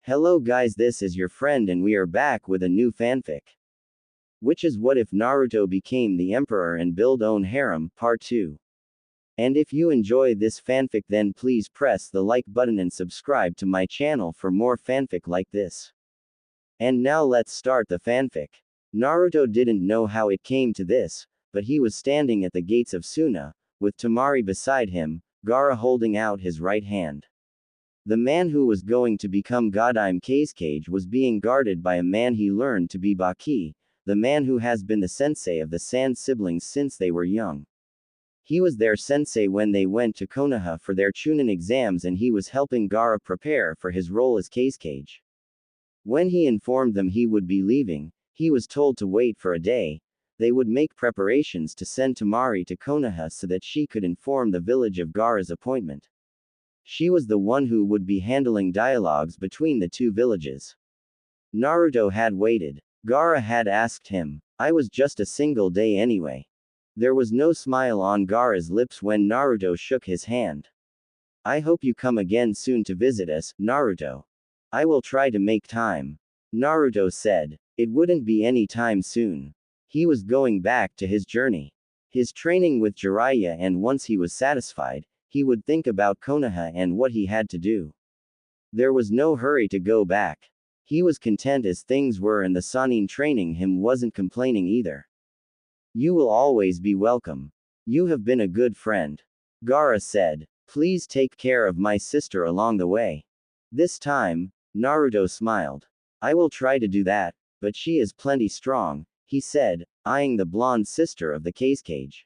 Hello guys, this is your friend and we are back with a new fanfic. Which is what if Naruto became the emperor and build own harem, part 2. And if you enjoy this fanfic then please press the like button and subscribe to my channel for more fanfic like this. And now let's start the fanfic. Naruto didn't know how it came to this, but he was standing at the gates of Suna, with Temari beside him, Gaara holding out his right hand. The man who was going to become Godime Kazekage was being guarded by a man he learned to be Baki, the man who has been the sensei of the Sand siblings since they were young. He was their sensei when they went to Konoha for their Chunin exams and he was helping Gaara prepare for his role as Kazekage. When he informed them he would be leaving, he was told to wait for a day. They would make preparations to send Temari to Konoha so that she could inform the village of Gaara's appointment. She was the one who would be handling dialogues between the two villages. Naruto had waited. Gaara had asked him. I was just a single day anyway. There was no smile on Gaara's lips when Naruto shook his hand. I hope you come again soon to visit us, Naruto. I will try to make time. Naruto said. It wouldn't be any time soon. He was going back to his journey. His training with Jiraiya, and once he was satisfied, he would think about Konoha and what he had to do. There was no hurry to go back. He was content as things were and the Sannin training him wasn't complaining either. You will always be welcome. You have been a good friend. Gaara said. Please take care of my sister along the way. This time, Naruto smiled. I will try to do that, but she is plenty strong, he said, eyeing the blonde sister of the Kazekage.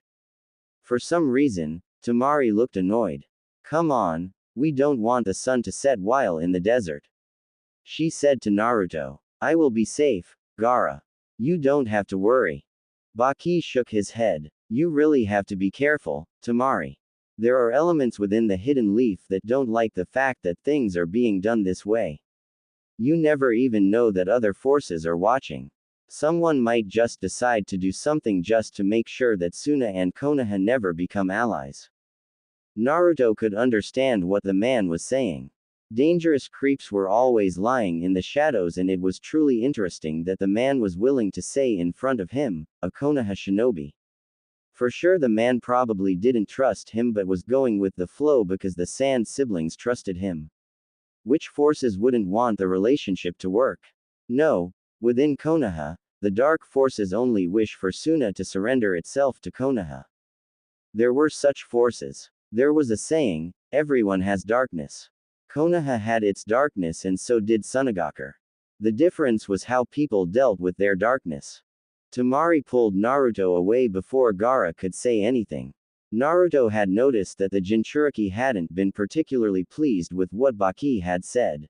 For some reason, Temari looked annoyed. Come on, we don't want the sun to set while in the desert. She said to Naruto. I will be safe, Gaara. You don't have to worry. Baki shook his head. You really have to be careful, Temari. There are elements within the hidden leaf that don't like the fact that things are being done this way. You never even know that other forces are watching. Someone might just decide to do something just to make sure that Suna and Konoha never become allies. Naruto could understand what the man was saying. Dangerous creeps were always lying in the shadows, and it was truly interesting that the man was willing to say in front of him, a Konoha shinobi. For sure the man probably didn't trust him but was going with the flow because the Sand siblings trusted him. Which forces wouldn't want the relationship to work? No. Within Konoha, the dark forces only wish for Suna to surrender itself to Konoha. There were such forces. There was a saying, everyone has darkness. Konoha had its darkness and so did Sunagakur. The difference was how people dealt with their darkness. Temari pulled Naruto away before Gaara could say anything. Naruto had noticed that the Jinchuriki hadn't been particularly pleased with what Baki had said.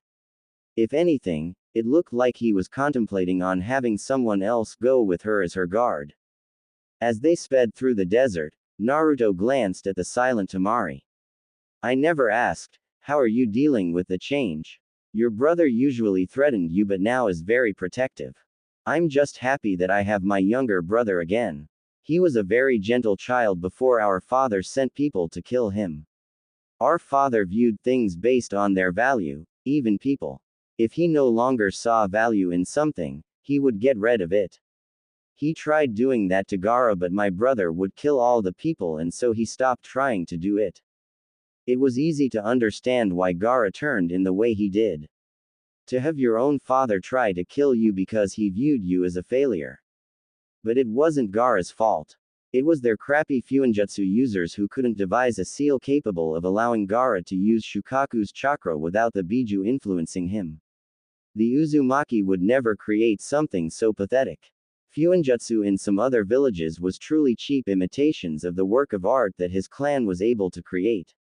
If anything, it looked like he was contemplating on having someone else go with her as her guard. As they sped through the desert, Naruto glanced at the silent Temari. I never asked, how are you dealing with the change? Your brother usually threatened you but now is very protective. I'm just happy that I have my younger brother again. He was a very gentle child before our father sent people to kill him. Our father viewed things based on their value, even people. If he no longer saw value in something, he would get rid of it. He tried doing that to Gaara but my brother would kill all the people and so he stopped trying to do it. It was easy to understand why Gaara turned in the way he did. To have your own father try to kill you because he viewed you as a failure. But it wasn't Gaara's fault. It was their crappy Fuinjutsu users who couldn't devise a seal capable of allowing Gaara to use Shukaku's chakra without the Biju influencing him. The Uzumaki would never create something so pathetic. Fuinjutsu in some other villages was truly cheap imitations of the work of art that his clan was able to create.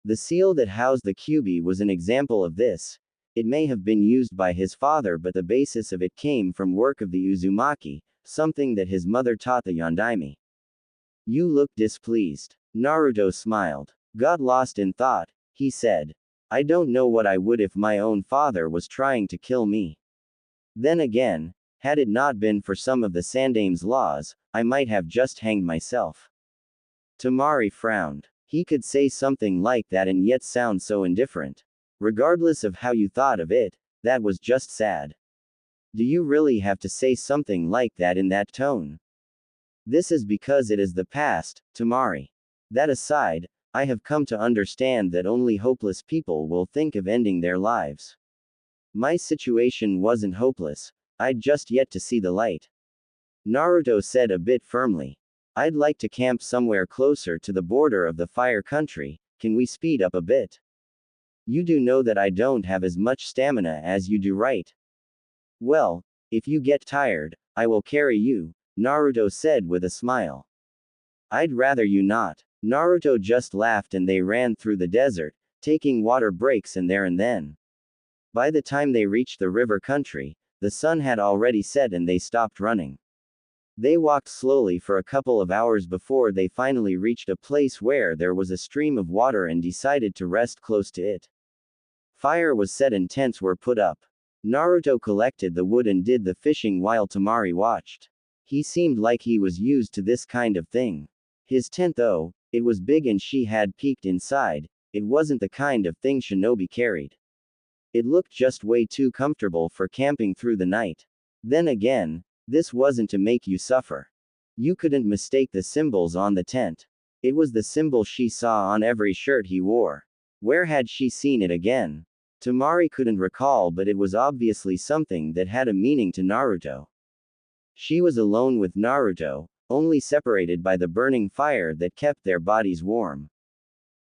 The seal that housed the Kyuubi was an example of this. It may have been used by his father but the basis of it came from work of the Uzumaki, something that his mother taught the Yondaime. You look displeased. Naruto smiled. Got lost in thought, he said. I don't know what I would if my own father was trying to kill me. Then again, had it not been for some of the Sandame's laws, I might have just hanged myself. Temari frowned. He could say something like that and yet sound so indifferent. Regardless of how you thought of it, That was just sad. Do you really have to say something like that in that tone? This is because it is the past, Tamari. That aside, I have come to understand that only hopeless people will think of ending their lives. My situation wasn't hopeless, I'd just yet to see the light. Naruto said a bit firmly. I'd like to camp somewhere closer to the border of the fire country, can we speed up a bit? You do know that I don't have as much stamina as you do, right? Well, if you get tired, I will carry you, Naruto said with a smile. I'd rather you not. Naruto just laughed and they ran through the desert, taking water breaks and there and then. By the time they reached the river country, the sun had already set and they stopped running. They walked slowly for a couple of hours before they finally reached a place where there was a stream of water and decided to rest close to it. Fire was set and tents were put up. Naruto collected the wood and did the fishing while Tamari watched. He seemed like he was used to this kind of thing. His tent though, it was big and she had peeked inside, it wasn't the kind of thing shinobi carried. It looked just way too comfortable for camping through the night. Then again, this wasn't to make you suffer. You couldn't mistake the symbols on the tent. It was the symbol she saw on every shirt he wore. Where had she seen it again? Tamari couldn't recall, but it was obviously something that had a meaning to Naruto. She was alone with Naruto, only separated by the burning fire that kept their bodies warm.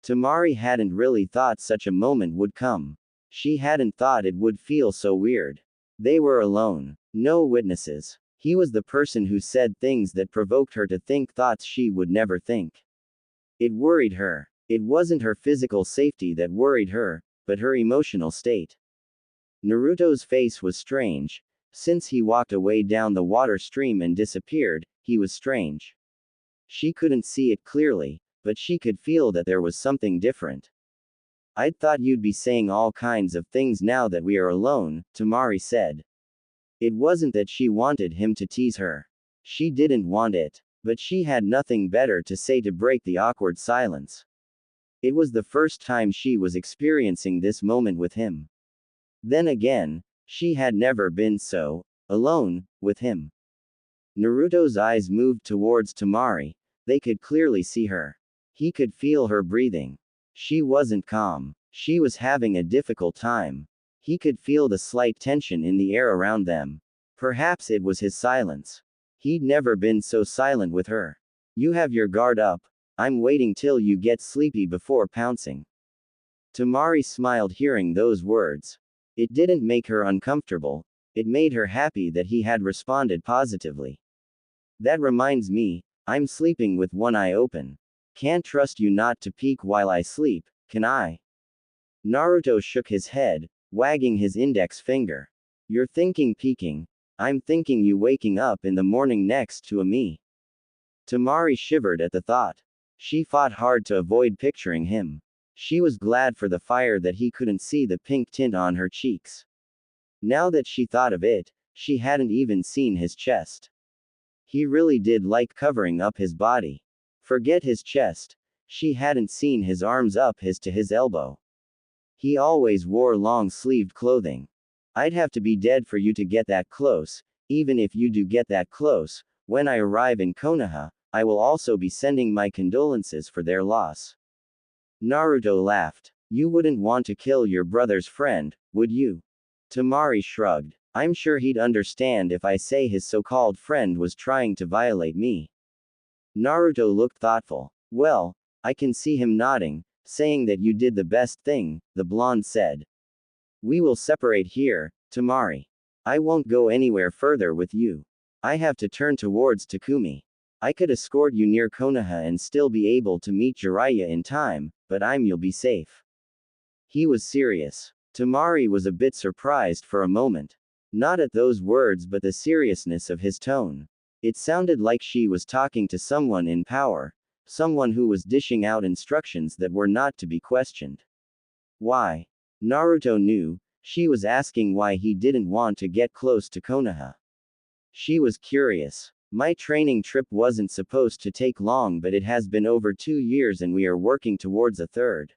Tamari hadn't really thought such a moment would come. She hadn't thought it would feel so weird. They were alone. No witnesses. He was the person who said things that provoked her to think thoughts she would never think. It worried her. It wasn't her physical safety that worried her, but her emotional state. Naruto's face was strange. Since he walked away down the water stream and disappeared, he was strange. She couldn't see it clearly, but she could feel that there was something different. I'd thought you'd be saying all kinds of things now that we are alone, Tamari said. It wasn't that she wanted him to tease her. She didn't want it. But she had nothing better to say to break the awkward silence. It was the first time she was experiencing this moment with him. Then again, she had never been so alone with him. Naruto's eyes moved towards Tamari. They could clearly see her. He could feel her breathing. She wasn't calm. She was having a difficult time. He could feel the slight tension in the air around them. Perhaps it was his silence. He'd never been so silent with her. You have your guard up. I'm waiting till you get sleepy before pouncing. Tamari smiled hearing those words. It didn't make her uncomfortable. It made her happy that he had responded positively. That reminds me, I'm sleeping with one eye open. Can't trust you not to peek while I sleep, can I? Naruto shook his head, wagging his index finger. You're thinking peeking. I'm thinking you waking up in the morning next to me. Tamari shivered at the thought. She fought hard to avoid picturing him. She was glad for the fire that he couldn't see the pink tint on her cheeks. Now that she thought of it, she hadn't even seen his chest. He really did like covering up his body. Forget his chest. She hadn't seen his arms up his to his elbow. He always wore long-sleeved clothing. I'd have to be dead for you to get that close. Even if you do get that close, when I arrive in Konoha, I will also be sending my condolences for their loss. Naruto laughed. You wouldn't want to kill your brother's friend, would you? Tamari shrugged. I'm sure he'd understand if I say his so-called friend was trying to violate me. Naruto looked thoughtful. Well, I can see him nodding, saying that you did the best thing, the blonde said. We will separate here, Tamari. I won't go anywhere further with you. I have to turn towards Takumi. I could escort you near Konoha and still be able to meet Jiraiya in time, but you'll be safe. He was serious. Tamari was a bit surprised for a moment. Not at those words but the seriousness of his tone. It sounded like she was talking to someone in power, someone who was dishing out instructions that were not to be questioned. Why? Naruto knew, she was asking why he didn't want to get close to Konoha. She was curious. My training trip wasn't supposed to take long, but it has been over 2 years and we are working towards a third.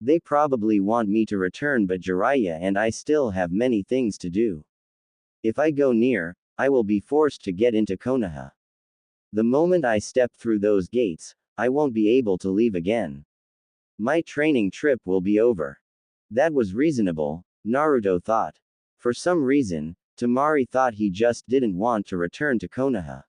They probably want me to return, but Jiraiya and I still have many things to do. If I go near, I will be forced to get into Konoha. The moment I step through those gates, I won't be able to leave again. My training trip will be over. That was reasonable, Naruto thought. For some reason, Tamari thought he just didn't want to return to Konoha.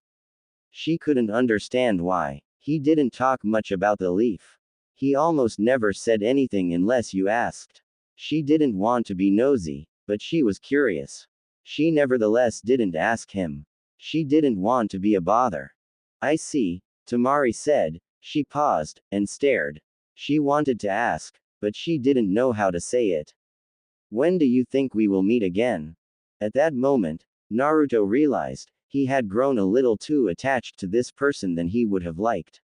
She couldn't understand why. He didn't talk much about the leaf. He almost never said anything unless you asked. She didn't want to be nosy, but she was curious. She nevertheless didn't ask him. She didn't want to be a bother. I see, Tamari said. She paused, and stared. She wanted to ask, but she didn't know how to say it. When do you think we will meet again? At that moment, Naruto realized, he had grown a little too attached to this person than he would have liked.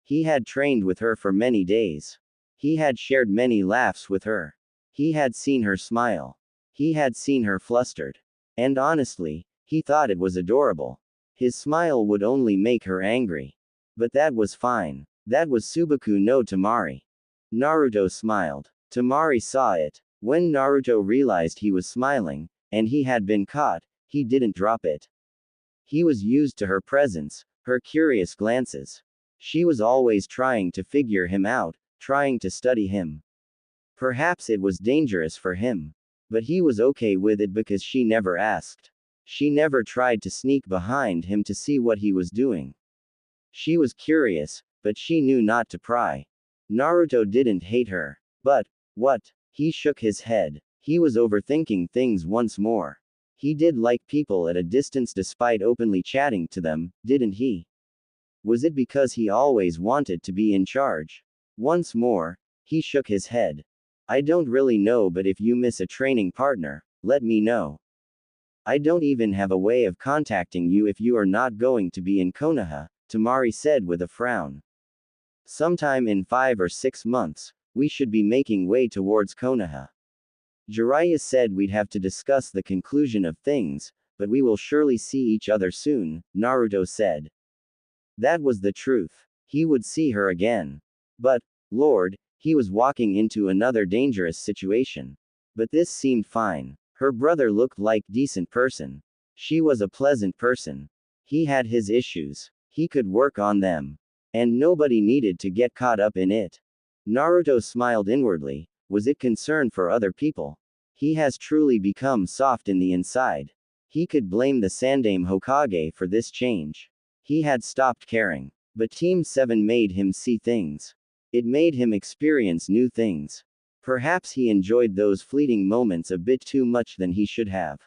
He had trained with her for many days. He had shared many laughs with her. He had seen her smile. He had seen her flustered. And honestly, he thought it was adorable. His smile would only make her angry. But that was fine. That was Subaku no Tamari. Naruto smiled. Tamari saw it. When Naruto realized he was smiling, and he had been caught, he didn't drop it. He was used to her presence, her curious glances. She was always trying to figure him out, trying to study him. Perhaps it was dangerous for him. But he was okay with it because she never asked. She never tried to sneak behind him to see what he was doing. She was curious, but she knew not to pry. Naruto didn't hate her. But, what? He shook his head. He was overthinking things once more. He did like people at a distance despite openly chatting to them, didn't he? Was it because he always wanted to be in charge? Once more, he shook his head. I don't really know, but if you miss a training partner, let me know. I don't even have a way of contacting you if you are not going to be in Konoha, Tamari said with a frown. Sometime in 5 or 6 months, we should be making way towards Konoha. Jiraiya said we'd have to discuss the conclusion of things, but we will surely see each other soon, Naruto said. That was the truth. He would see her again. But, Lord, he was walking into another dangerous situation. But this seemed fine. Her brother looked like a decent person. She was a pleasant person. He had his issues. He could work on them. And nobody needed to get caught up in it. Naruto smiled inwardly. Was it concern for other people? He has truly become soft in the inside. He could blame the Sandaime Hokage for this change. He had stopped caring. But Team 7 made him see things. It made him experience new things. Perhaps he enjoyed those fleeting moments a bit too much than he should have.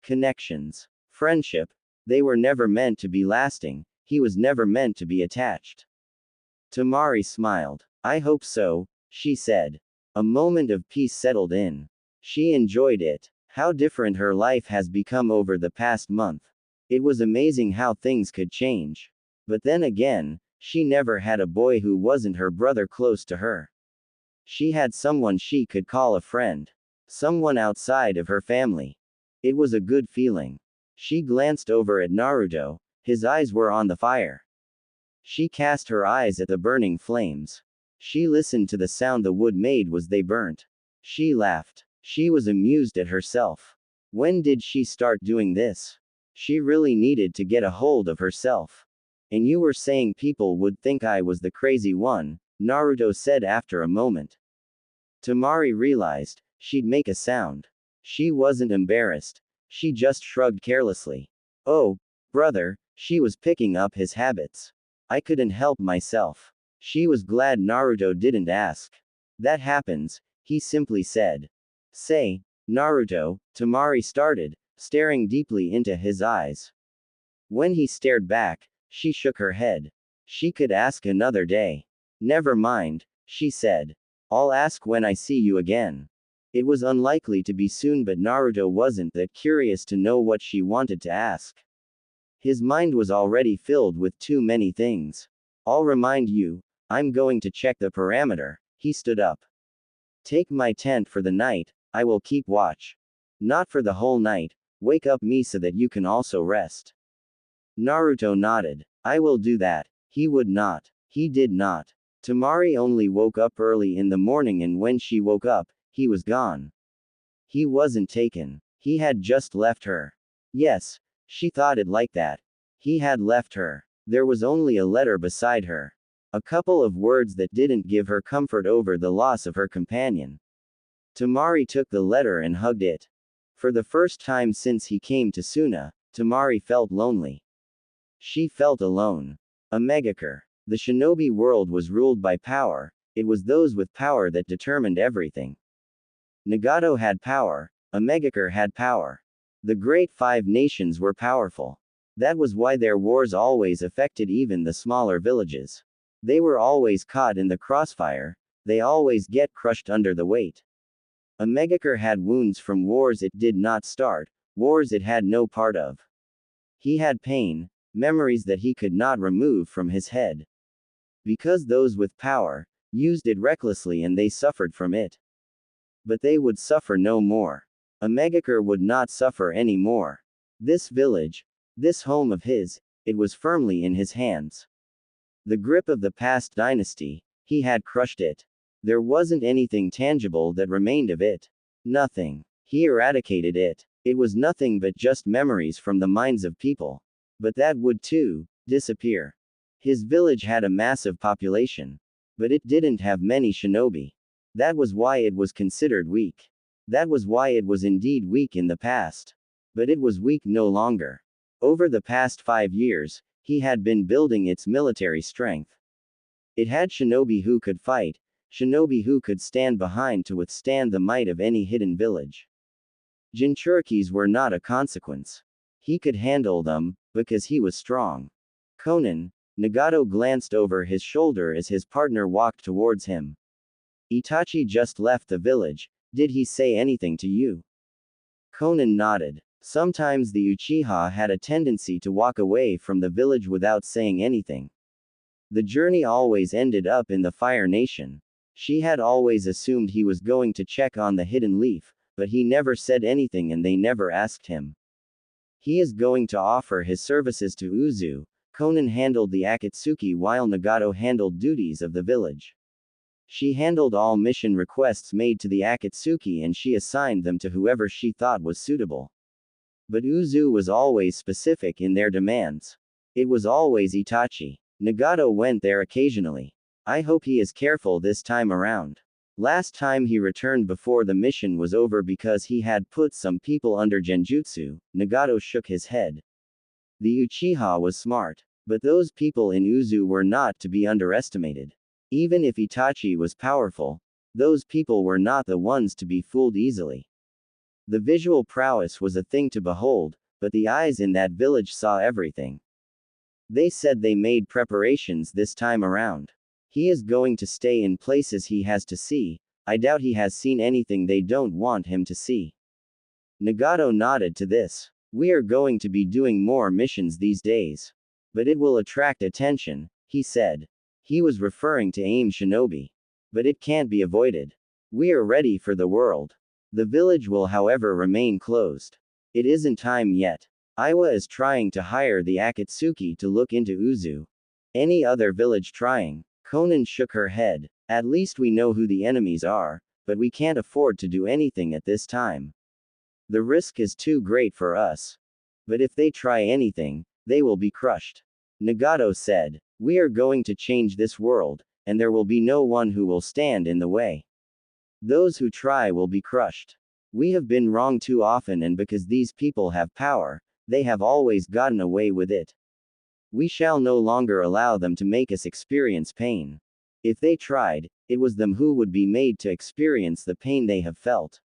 Connections. Friendship. They were never meant to be lasting. He was never meant to be attached. Tamari smiled. I hope so, she said. A moment of peace settled in. She enjoyed it. How different her life has become over the past month. It was amazing how things could change. But then again, she never had a boy who wasn't her brother close to her. She had someone she could call a friend. Someone outside of her family. It was a good feeling. She glanced over at Naruto. His eyes were on the fire. She cast her eyes at the burning flames. She listened to the sound the wood made as they burnt. She laughed. She was amused at herself. When did she start doing this? She really needed to get a hold of herself. And you were saying people would think I was the crazy one, Naruto said after a moment. Tamari realized, she'd make a sound. She wasn't embarrassed. She just shrugged carelessly. Oh, brother, she was picking up his habits. I couldn't help myself. She was glad Naruto didn't ask. That happens, he simply said. Say, Naruto, Tamari started, staring deeply into his eyes. When he stared back, she shook her head. She could ask another day. Never mind, she said. I'll ask when I see you again. It was unlikely to be soon, but Naruto wasn't that curious to know what she wanted to ask. His mind was already filled with too many things. I'll remind you, I'm going to check the parameter. He stood up. Take my tent for the night, I will keep watch. Not for the whole night, wake up me so that you can also rest. Naruto nodded. I will do that. He would not. He did not. Tamari only woke up early in the morning, and when she woke up, he was gone. He wasn't taken. He had just left her. Yes, she thought it like that. He had left her. There was only a letter beside her. A couple of words that didn't give her comfort over the loss of her companion. Tamari took the letter and hugged it. For the first time since he came to Suna, Tamari felt lonely. She felt alone. A Megakure. The shinobi world was ruled by power. It was those with power that determined everything. Nagato had power. A Megakure had power. The great five nations were powerful. That was why their wars always affected even the smaller villages. They were always caught in the crossfire. They always get crushed under the weight. A Megakure had wounds from wars it did not start, wars it had no part of. He had pain, memories that he could not remove from his head. Because those with power used it recklessly and they suffered from it. But they would suffer no more. A Megakure would not suffer any more. This village, this home of his, it was firmly in his hands. The grip of the past dynasty, he had crushed it. There wasn't anything tangible that remained of it. Nothing. He eradicated it. It was nothing but just memories from the minds of people. But that would too disappear. His village had a massive population. But it didn't have many shinobi. That was why it was considered weak. That was why it was indeed weak in the past. But it was weak no longer. Over the past 5 years, he had been building its military strength. It had shinobi who could fight, shinobi who could stand behind to withstand the might of any hidden village. Jinchurikis were not a consequence. He could handle them, because he was strong. Conan, Nagato glanced over his shoulder as his partner walked towards him. Itachi just left the village, did he say anything to you? Conan nodded. Sometimes the Uchiha had a tendency to walk away from the village without saying anything. The journey always ended up in the Fire Nation. She had always assumed he was going to check on the hidden leaf, but he never said anything and they never asked him. He is going to offer his services to Uzu. Conan handled the Akatsuki while Nagato handled duties of the village. She handled all mission requests made to the Akatsuki and she assigned them to whoever she thought was suitable. But Uzu was always specific in their demands. It was always Itachi. Nagato went there occasionally. I hope he is careful this time around. Last time he returned before the mission was over because he had put some people under genjutsu. Nagato shook his head. The Uchiha was smart. But those people in Uzu were not to be underestimated. Even if Itachi was powerful, those people were not the ones to be fooled easily. The visual prowess was a thing to behold, but the eyes in that village saw everything. They said they made preparations this time around. He is going to stay in places he has to see. I doubt he has seen anything they don't want him to see. Nagato nodded to this. We are going to be doing more missions these days. But it will attract attention, he said. He was referring to AIM Shinobi. But it can't be avoided. We are ready for the world. The village will however remain closed. It isn't time yet. Iwa is trying to hire the Akatsuki to look into Uzu. Any other village trying? Conan shook her head. At least we know who the enemies are, but we can't afford to do anything at this time. The risk is too great for us. But if they try anything, they will be crushed. Nagato said, we are going to change this world, and there will be no one who will stand in the way. Those who try will be crushed. We have been wrong too often, and because these people have power, they have always gotten away with it. We shall no longer allow them to make us experience pain. If they tried, it was them who would be made to experience the pain they have felt.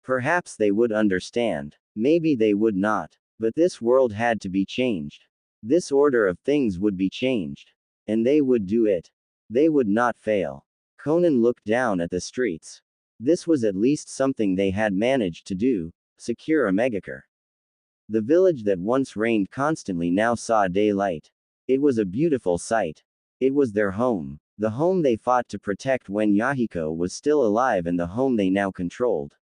Perhaps they would understand. Maybe they would not. But this world had to be changed. This order of things would be changed. And they would do it. They would not fail. Conan looked down at the streets. This was at least something they had managed to do, secure a Megakure. The village that once rained constantly now saw daylight. It was a beautiful sight. It was their home. The home they fought to protect when Yahiko was still alive and the home they now controlled.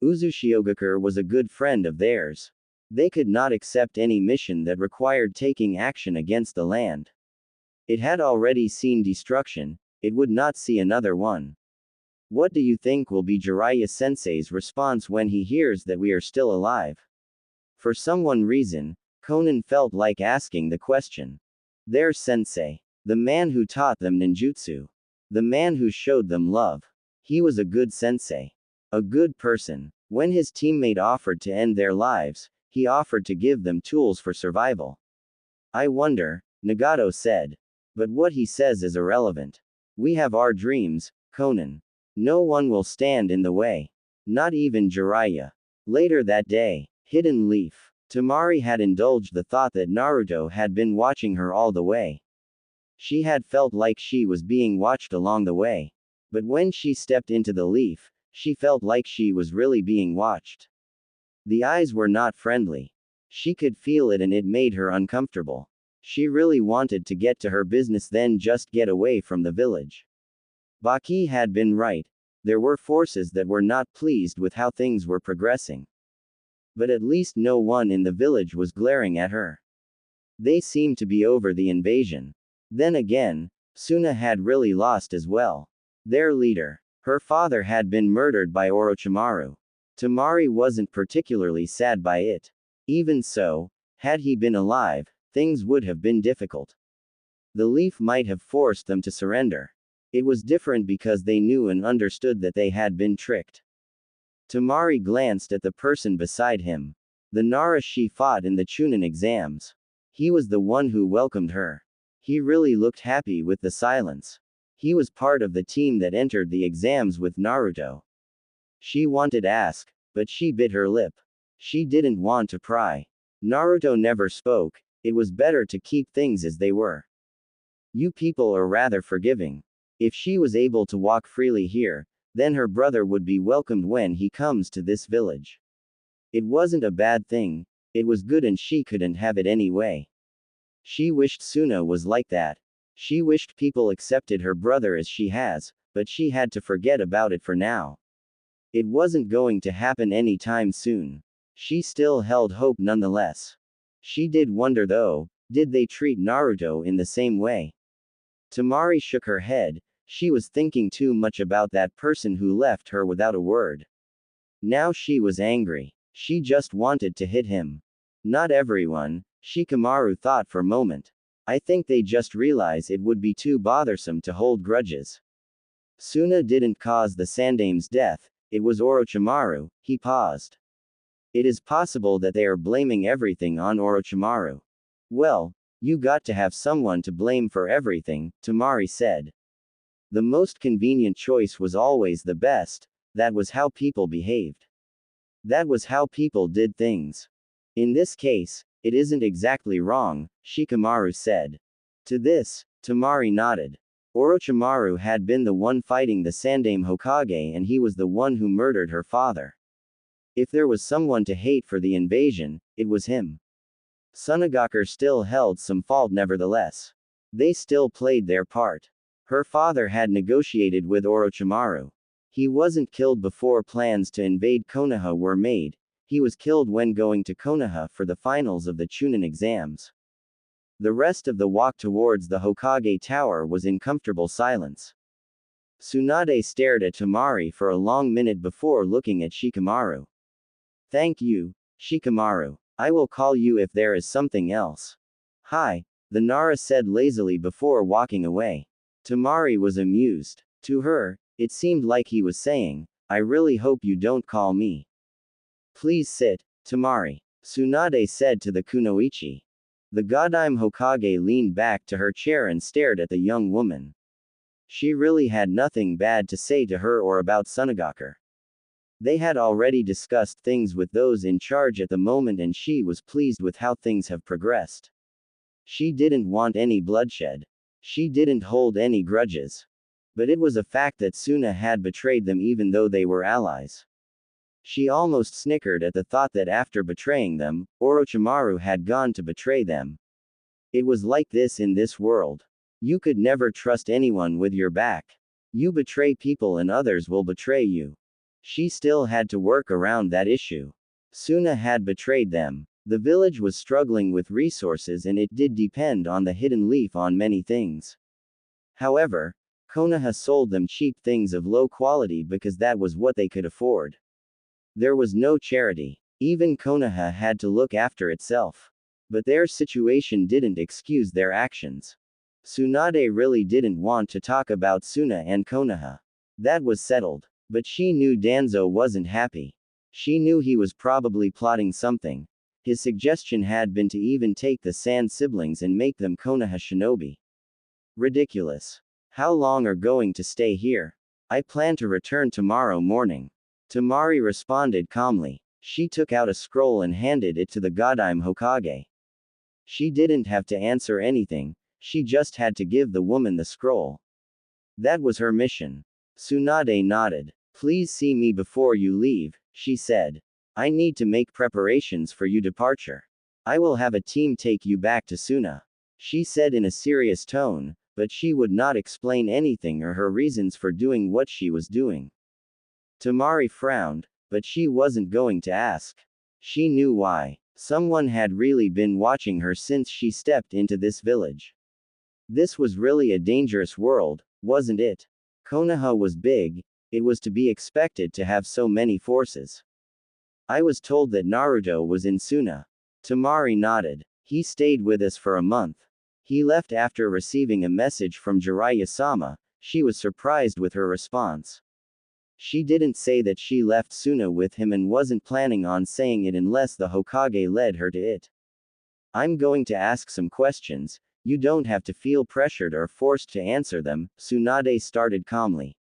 Uzushiogakure was a good friend of theirs. They could not accept any mission that required taking action against the land. It had already seen destruction, it would not see another one. What do you think will be Jiraiya-sensei's response when he hears that we are still alive? For some reason, Conan felt like asking the question. Their sensei. The man who taught them ninjutsu. The man who showed them love. He was a good sensei. A good person. When his teammate offered to end their lives, he offered to give them tools for survival. I wonder, Nagato said. But what he says is irrelevant. We have our dreams, Conan. No one will stand in the way. Not even Jiraiya. Later that day, Hidden Leaf. Tamari had indulged the thought that Naruto had been watching her all the way. She had felt like she was being watched along the way. But when she stepped into the leaf, she felt like she was really being watched. The eyes were not friendly. She could feel it and it made her uncomfortable. She really wanted to get to her business, then just get away from the village. Baki had been right. There were forces that were not pleased with how things were progressing. But at least no one in the village was glaring at her. They seemed to be over the invasion. Then again, Suna had really lost as well. Their leader. Her father had been murdered by Orochimaru. Tamari wasn't particularly sad by it. Even so, had he been alive, things would have been difficult. The leaf might have forced them to surrender. It was different because they knew and understood that they had been tricked. Tamari glanced at the person beside him. The Nara she fought in the Chunin exams. He was the one who welcomed her. He really looked happy with the silence. He was part of the team that entered the exams with Naruto. She wanted to ask, but she bit her lip. She didn't want to pry. Naruto never spoke. It was better to keep things as they were. You people are rather forgiving. If she was able to walk freely here, then her brother would be welcomed when he comes to this village. It wasn't a bad thing, it was good and she couldn't have it anyway. She wished Suna was like that. She wished people accepted her brother as she has, but she had to forget about it for now. It wasn't going to happen anytime soon. She still held hope nonetheless. She did wonder though, did they treat Naruto in the same way? Tamari shook her head. She was thinking too much about that person who left her without a word. Now she was angry. She just wanted to hit him. Not everyone, Shikamaru thought for a moment. I think they just realize it would be too bothersome to hold grudges. Suna didn't cause the Sandame's death, it was Orochimaru. He paused. It is possible that they are blaming everything on Orochimaru. Well, you got to have someone to blame for everything, Tamari said. The most convenient choice was always the best, that was how people behaved. That was how people did things. In this case, it isn't exactly wrong, Shikamaru said. To this, Tamari nodded. Orochimaru had been the one fighting the Sandame Hokage and he was the one who murdered her father. If there was someone to hate for the invasion, it was him. Sunagaku still held some fault nevertheless. They still played their part. Her father had negotiated with Orochimaru. He wasn't killed before plans to invade Konoha were made. He was killed when going to Konoha for the finals of the Chunin exams. The rest of the walk towards the Hokage Tower was in comfortable silence. Tsunade stared at Tamari for a long minute before looking at Shikamaru. Thank you, Shikamaru. I will call you if there is something else. Hi, the Nara said lazily before walking away. Tamari was amused. To her, it seemed like he was saying, I really hope you don't call me. Please sit, Tamari. Tsunade said to the kunoichi. The Godime Hokage leaned back to her chair and stared at the young woman. She really had nothing bad to say to her or about Sunagaku. They had already discussed things with those in charge at the moment and she was pleased with how things have progressed. She didn't want any bloodshed. She didn't hold any grudges. But it was a fact that Suna had betrayed them even though they were allies. She almost snickered at the thought that after betraying them, Orochimaru had gone to betray them. It was like this in this world. You could never trust anyone with your back. You betray people and others will betray you. She still had to work around that issue. Suna had betrayed them. The village was struggling with resources and it did depend on the hidden leaf on many things. However, Konoha sold them cheap things of low quality because that was what they could afford. There was no charity. Even Konoha had to look after itself. But their situation didn't excuse their actions. Tsunade really didn't want to talk about Suna and Konoha. That was settled. But she knew Danzo wasn't happy. She knew he was probably plotting something. His suggestion had been to even take the Sand siblings and make them Konoha shinobi. Ridiculous. How long are going to stay here? I plan to return tomorrow morning. Tamari responded calmly. She took out a scroll and handed it to the Godime Hokage. She didn't have to answer anything, she just had to give the woman the scroll. That was her mission. Tsunade nodded. Please see me before you leave, she said. I need to make preparations for your departure. I will have a team take you back to Suna. She said in a serious tone, but she would not explain anything or her reasons for doing what she was doing. Tamari frowned, but she wasn't going to ask. She knew why. Someone had really been watching her since she stepped into this village. This was really a dangerous world, wasn't it? Konoha was big, it was to be expected to have so many forces. I was told that Naruto was in Suna. Tamari nodded. He stayed with us for a month. He left after receiving a message from Jiraiya-sama. She was surprised with her response. She didn't say that she left Suna with him and wasn't planning on saying it unless the Hokage led her to it. I'm going to ask some questions, you don't have to feel pressured or forced to answer them, Tsunade started calmly.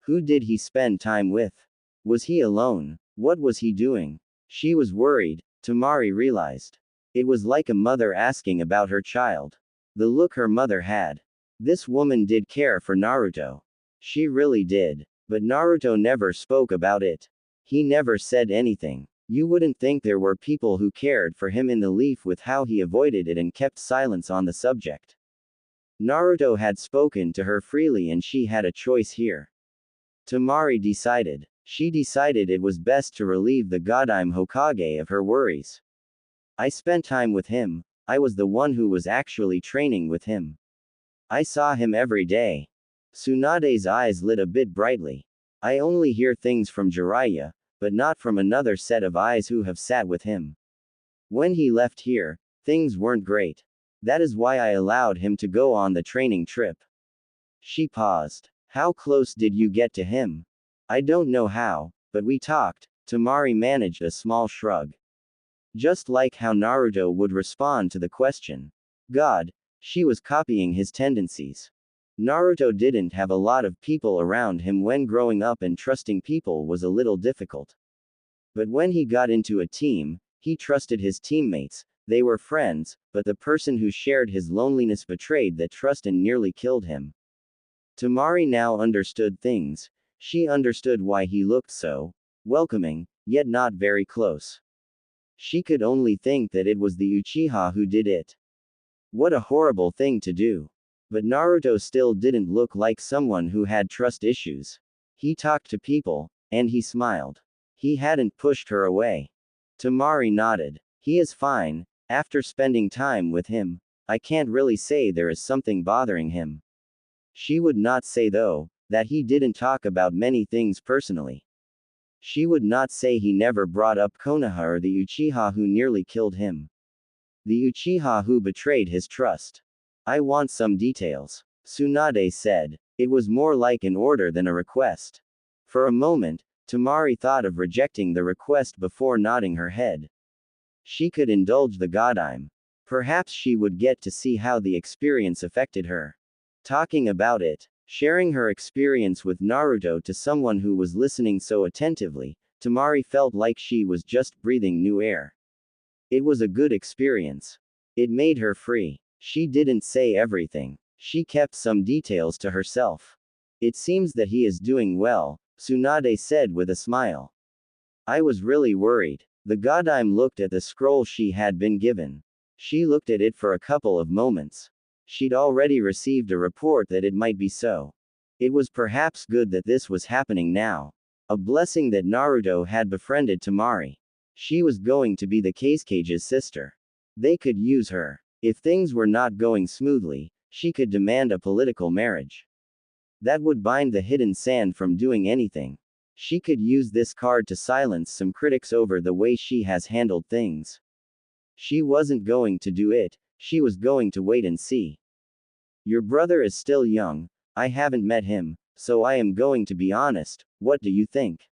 Who did he spend time with? Was he alone? What was he doing? She was worried, Tamari realized. It was like a mother asking about her child. The look her mother had. This woman did care for Naruto. She really did. But Naruto never spoke about it. He never said anything. You wouldn't think there were people who cared for him in the leaf with how he avoided it and kept silence on the subject. Naruto had spoken to her freely and she had a choice here. Tamari decided. She decided it was best to relieve the Godime Hokage of her worries. I spent time with him, I was the one who was actually training with him. I saw him every day. Tsunade's eyes lit a bit brightly. I only hear things from Jiraiya, but not from another set of eyes who have sat with him. When he left here, things weren't great. That is why I allowed him to go on the training trip. She paused. How close did you get to him? I don't know how, but we talked. Tamari managed a small shrug. Just like how Naruto would respond to the question. God, she was copying his tendencies. Naruto didn't have a lot of people around him when growing up and trusting people was a little difficult. But when he got into a team, he trusted his teammates, they were friends, but the person who shared his loneliness betrayed that trust and nearly killed him. Tamari now understood things. She understood why he looked so welcoming, yet not very close. She could only think that it was the Uchiha who did it. What a horrible thing to do. But Naruto still didn't look like someone who had trust issues. He talked to people, and he smiled. He hadn't pushed her away. Tamari nodded. He is fine. After spending time with him, I can't really say there is something bothering him. She would not say though, that he didn't talk about many things personally. She would not say he never brought up Konoha or the Uchiha who nearly killed him. The Uchiha who betrayed his trust. I want some details, Tsunade said. It was more like an order than a request. For a moment, Tamari thought of rejecting the request before nodding her head. She could indulge the Godime. Perhaps she would get to see how the experience affected her. Talking about it, sharing her experience with Naruto to someone who was listening so attentively, Tamari felt like she was just breathing new air. It was a good experience. It made her free. She didn't say everything. She kept some details to herself. It seems that he is doing well, Tsunade said with a smile. I was really worried. The Godime looked at the scroll she had been given. She looked at it for a couple of moments. She'd already received a report that it might be so. It was perhaps good that this was happening now. A blessing that Naruto had befriended Tamari. She was going to be the Kazuki's sister. They could use her. If things were not going smoothly, she could demand a political marriage. That would bind the hidden sand from doing anything. She could use this card to silence some critics over the way she has handled things. She wasn't going to do it, she was going to wait and see. Your brother is still young, I haven't met him, so I am going to be honest, what do you think?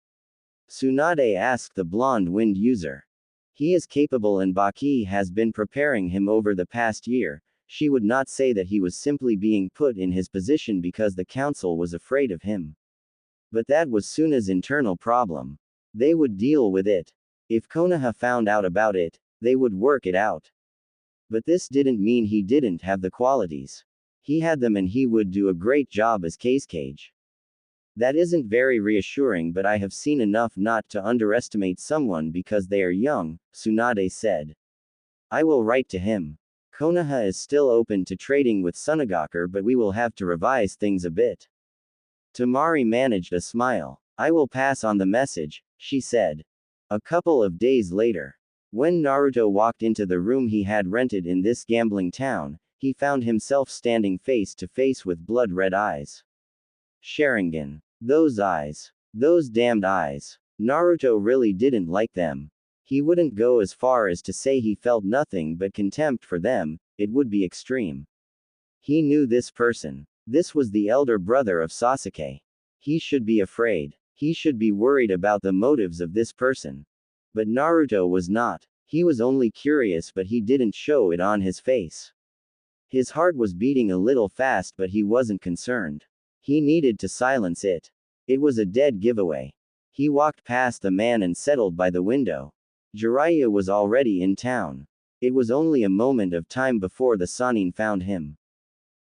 Tsunade asked the blonde wind user. He is capable and Baki has been preparing him over the past year. She would not say that he was simply being put in his position because the council was afraid of him. But that was Suna's internal problem. They would deal with it. If Konoha found out about it, they would work it out. But this didn't mean he didn't have the qualities. He had them and he would do a great job as Cage. That isn't very reassuring, but I have seen enough not to underestimate someone because they are young, Tsunade said. I will write to him. Konoha is still open to trading with Sunagaku, but we will have to revise things a bit. Tamari managed a smile. I will pass on the message, she said. A couple of days later, when Naruto walked into the room he had rented in this gambling town, he found himself standing face to face with blood-red eyes. Sharingan. Those eyes. Those damned eyes. Naruto really didn't like them. He wouldn't go as far as to say he felt nothing but contempt for them, it would be extreme. He knew this person. This was the elder brother of Sasuke. He should be afraid. He should be worried about the motives of this person. But Naruto was not. He was only curious, but he didn't show it on his face. His heart was beating a little fast, but he wasn't concerned. He needed to silence it. It was a dead giveaway. He walked past the man and settled by the window. Jiraiya was already in town. It was only a moment of time before the Sannin found him.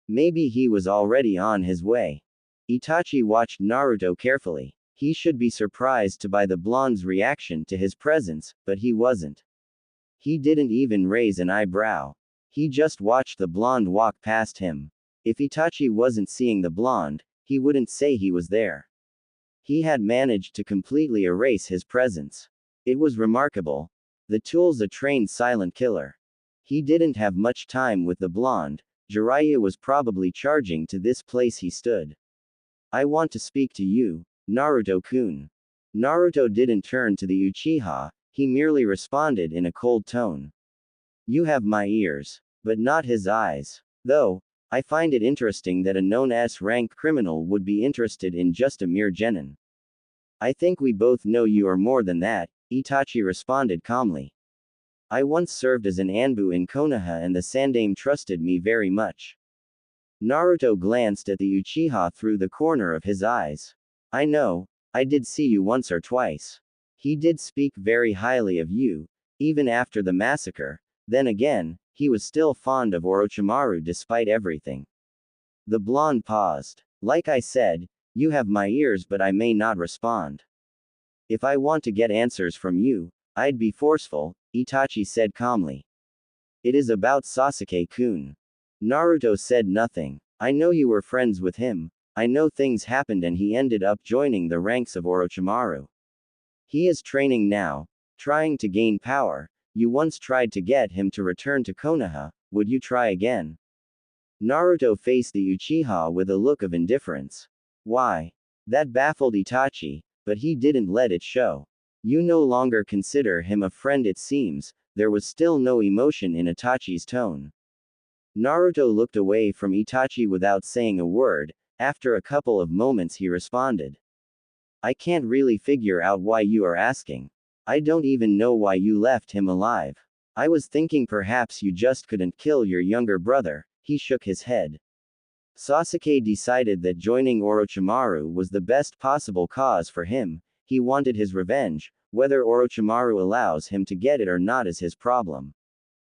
Maybe he was already on his way. Itachi watched Naruto carefully. He should be surprised by the blonde's reaction to his presence, but he wasn't. He didn't even raise an eyebrow. He just watched the blonde walk past him. If Itachi wasn't seeing the blonde, he wouldn't say he was there. He had managed to completely erase his presence. It was remarkable. The tool's a trained silent killer. He didn't have much time with the blonde. Jiraiya was probably charging to this place he stood. I want to speak to you, Naruto-kun. Naruto didn't turn to the Uchiha, he merely responded in a cold tone. You have my ears, but not his eyes. Though, I find it interesting that a known S-rank criminal would be interested in just a mere genin. I think we both know you are more than that, Itachi responded calmly. I once served as an Anbu in Konoha and the Sandaime trusted me very much. Naruto glanced at the Uchiha through the corner of his eyes. I know, I did see you once or twice. He did speak very highly of you, even after the massacre. Then again, he was still fond of Orochimaru despite everything. The blonde paused. Like I said, you have my ears but I may not respond. If I want to get answers from you, I'd be forceful, Itachi said calmly. It is about Sasuke-kun. Naruto said nothing. I know you were friends with him. I know things happened and he ended up joining the ranks of Orochimaru. He is training now, trying to gain power. You once tried to get him to return to Konoha, would you try again? Naruto faced the Uchiha with a look of indifference. Why? That baffled Itachi, but he didn't let it show. You no longer consider him a friend it seems, there was still no emotion in Itachi's tone. Naruto looked away from Itachi without saying a word. After a couple of moments he responded. I can't really figure out why you are asking. I don't even know why you left him alive. I was thinking perhaps you just couldn't kill your younger brother, he shook his head. Sasuke decided that joining Orochimaru was the best possible cause for him. He wanted his revenge. Whether Orochimaru allows him to get it or not is his problem.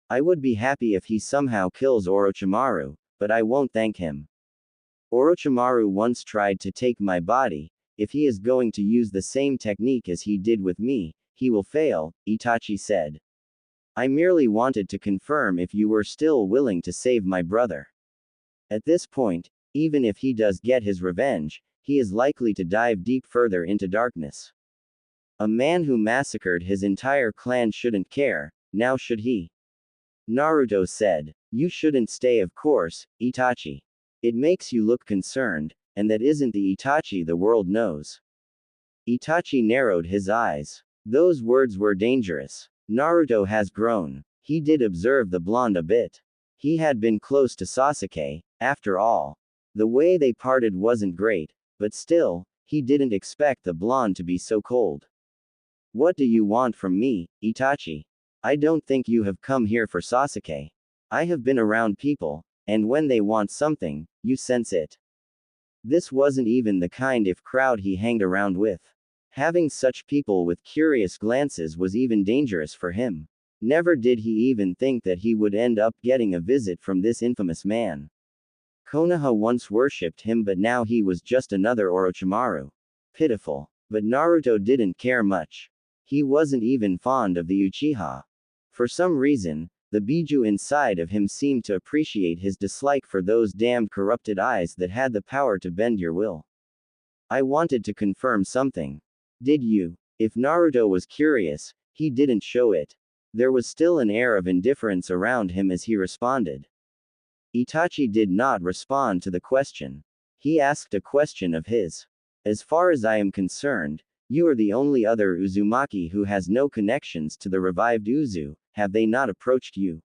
I would be happy if he somehow kills Orochimaru, but I won't thank him. Orochimaru once tried to take my body. If he is going to use the same technique as he did with me, he will fail, Itachi said. I merely wanted to confirm if you were still willing to save my brother. At this point, even if he does get his revenge, he is likely to dive deep further into darkness. A man who massacred his entire clan shouldn't care, now should he? Naruto said. You shouldn't stay of course, Itachi. It makes you look concerned. and that isn't the Itachi the world knows. Itachi narrowed his eyes. Those words were dangerous. Naruto has grown. He did observe the blonde a bit. He had been close to Sasuke, after all. The way they parted wasn't great, but still, he didn't expect the blonde to be so cold. What do you want from me, Itachi? I don't think you have come here for Sasuke. I have been around people, and when they want something, you sense it. This wasn't even the kind of crowd he hanged around with. Having such people with curious glances was even dangerous for him. Never did he even think that he would end up getting a visit from this infamous man. Konoha once worshipped him, but now he was just another Orochimaru. Pitiful. But Naruto didn't care much. He wasn't even fond of the Uchiha. For some reason, the Biju inside of him seemed to appreciate his dislike for those damned corrupted eyes that had the power to bend your will. I wanted to confirm something. Did you? If Naruto was curious, he didn't show it. There was still an air of indifference around him as he responded. Itachi did not respond to the question. He asked a question of his. As far as I am concerned, you are the only other Uzumaki who has no connections to the revived Uzu. Have they not approached you?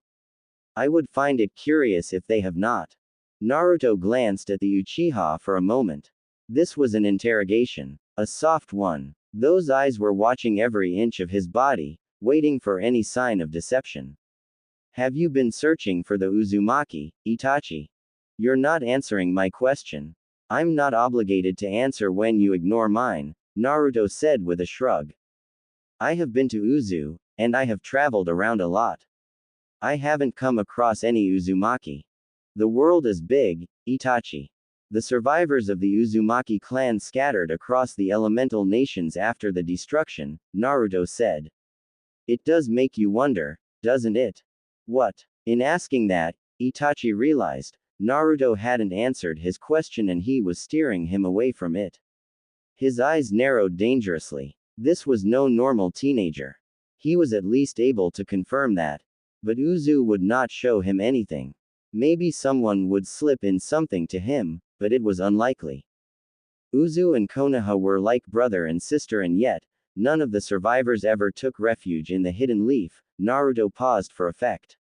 I would find it curious if they have not. Naruto glanced at the Uchiha for a moment. This was an interrogation. A soft one. Those eyes were watching every inch of his body, waiting for any sign of deception. Have you been searching for the Uzumaki, Itachi? You're not answering my question. I'm not obligated to answer when you ignore mine, Naruto said with a shrug. I have been to Uzu, and I have traveled around a lot. I haven't come across any Uzumaki. The world is big, Itachi. The survivors of the Uzumaki clan scattered across the elemental nations after the destruction, Naruto said. It does make you wonder, doesn't it? What? In asking that, Itachi realized, Naruto hadn't answered his question and he was steering him away from it. His eyes narrowed dangerously. This was no normal teenager. He was at least able to confirm that. But Uzu would not show him anything. Maybe someone would slip in something to him, but it was unlikely. Uzu and Konoha were like brother and sister, and yet, none of the survivors ever took refuge in the hidden leaf. Naruto paused for effect.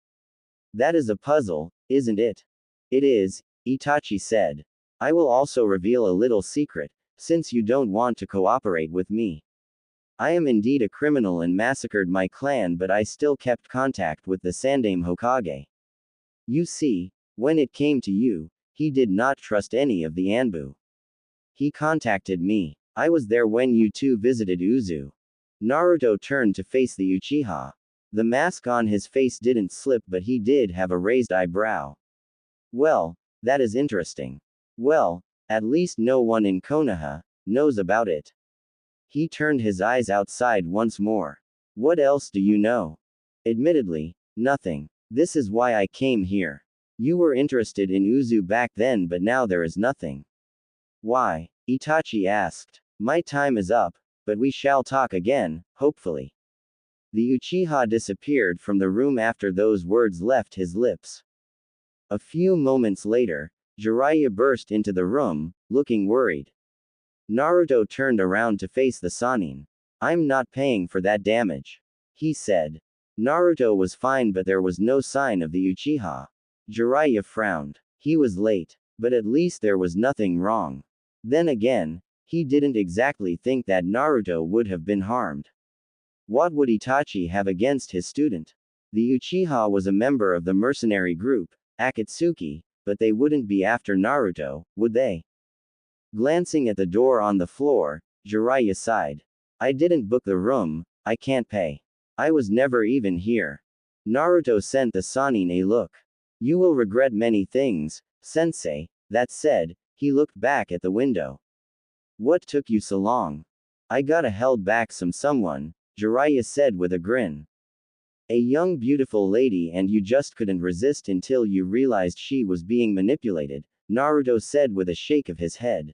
That is a puzzle, isn't it? It is, Itachi said. I will also reveal a little secret, since you don't want to cooperate with me. I am indeed a criminal and massacred my clan, but I still kept contact with the Sandaime Hokage. You see, when it came to you, he did not trust any of the Anbu. He contacted me. I was there when you two visited Uzu. Naruto turned to face the Uchiha. The mask on his face didn't slip, but he did have a raised eyebrow. Well, that is interesting. Well, at least no one in Konoha knows about it. He turned his eyes outside once more. What else do you know? Admittedly, nothing. This is why I came here. You were interested in Uzu back then, but now there is nothing. Why? Itachi asked. My time is up, but we shall talk again, hopefully. The Uchiha disappeared from the room after those words left his lips. A few moments later, Jiraiya burst into the room, looking worried. Naruto turned around to face the Sannin. I'm not paying for that damage, he said. Naruto was fine, but there was no sign of the Uchiha. Jiraiya frowned. He was late, but at least there was nothing wrong. Then again, he didn't exactly think that Naruto would have been harmed. What would Itachi have against his student? The Uchiha was a member of the mercenary group, Akatsuki, but they wouldn't be after Naruto, would they? Glancing at the door on the floor, Jiraiya sighed. I didn't book the room, I can't pay. I was never even here. Naruto sent the Sannin a look. You will regret many things, sensei. That said, he looked back at the window. What took you so long? I gotta held back someone, Jiraiya said with a grin. A young beautiful lady, and you just couldn't resist until you realized she was being manipulated, Naruto said with a shake of his head.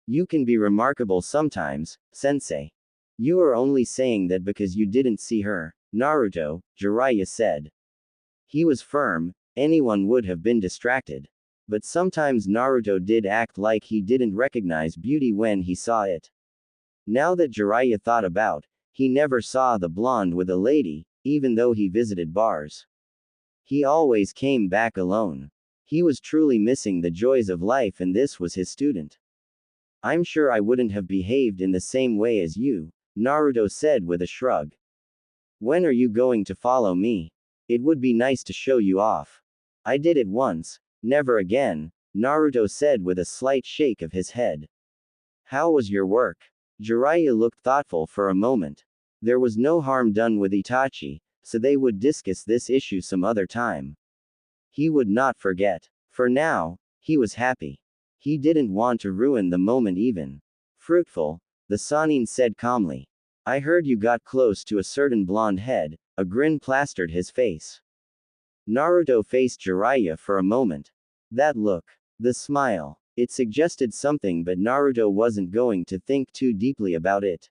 You can be remarkable sometimes, sensei. You are only saying that because you didn't see her, Naruto, Jiraiya said. He was firm. Anyone would have been distracted. But sometimes Naruto did act like he didn't recognize beauty when he saw it. Now that Jiraiya thought about, he never saw the blonde with a lady, even though he visited bars. He always came back alone. He was truly missing the joys of life, and this was his student. I'm sure I wouldn't have behaved in the same way as you, Naruto said with a shrug. When are you going to follow me? It would be nice to show you off. I did it once, never again, Naruto said with a slight shake of his head. How was your work? Jiraiya looked thoughtful for a moment. There was no harm done with Itachi, so they would discuss this issue some other time. He would not forget. For now, he was happy. He didn't want to ruin the moment even. Fruitful, the Sannin said calmly. I heard you got close to a certain blonde head, a grin plastered his face. Naruto faced Jiraiya for a moment. That look, the smile, it suggested something, but Naruto wasn't going to think too deeply about it.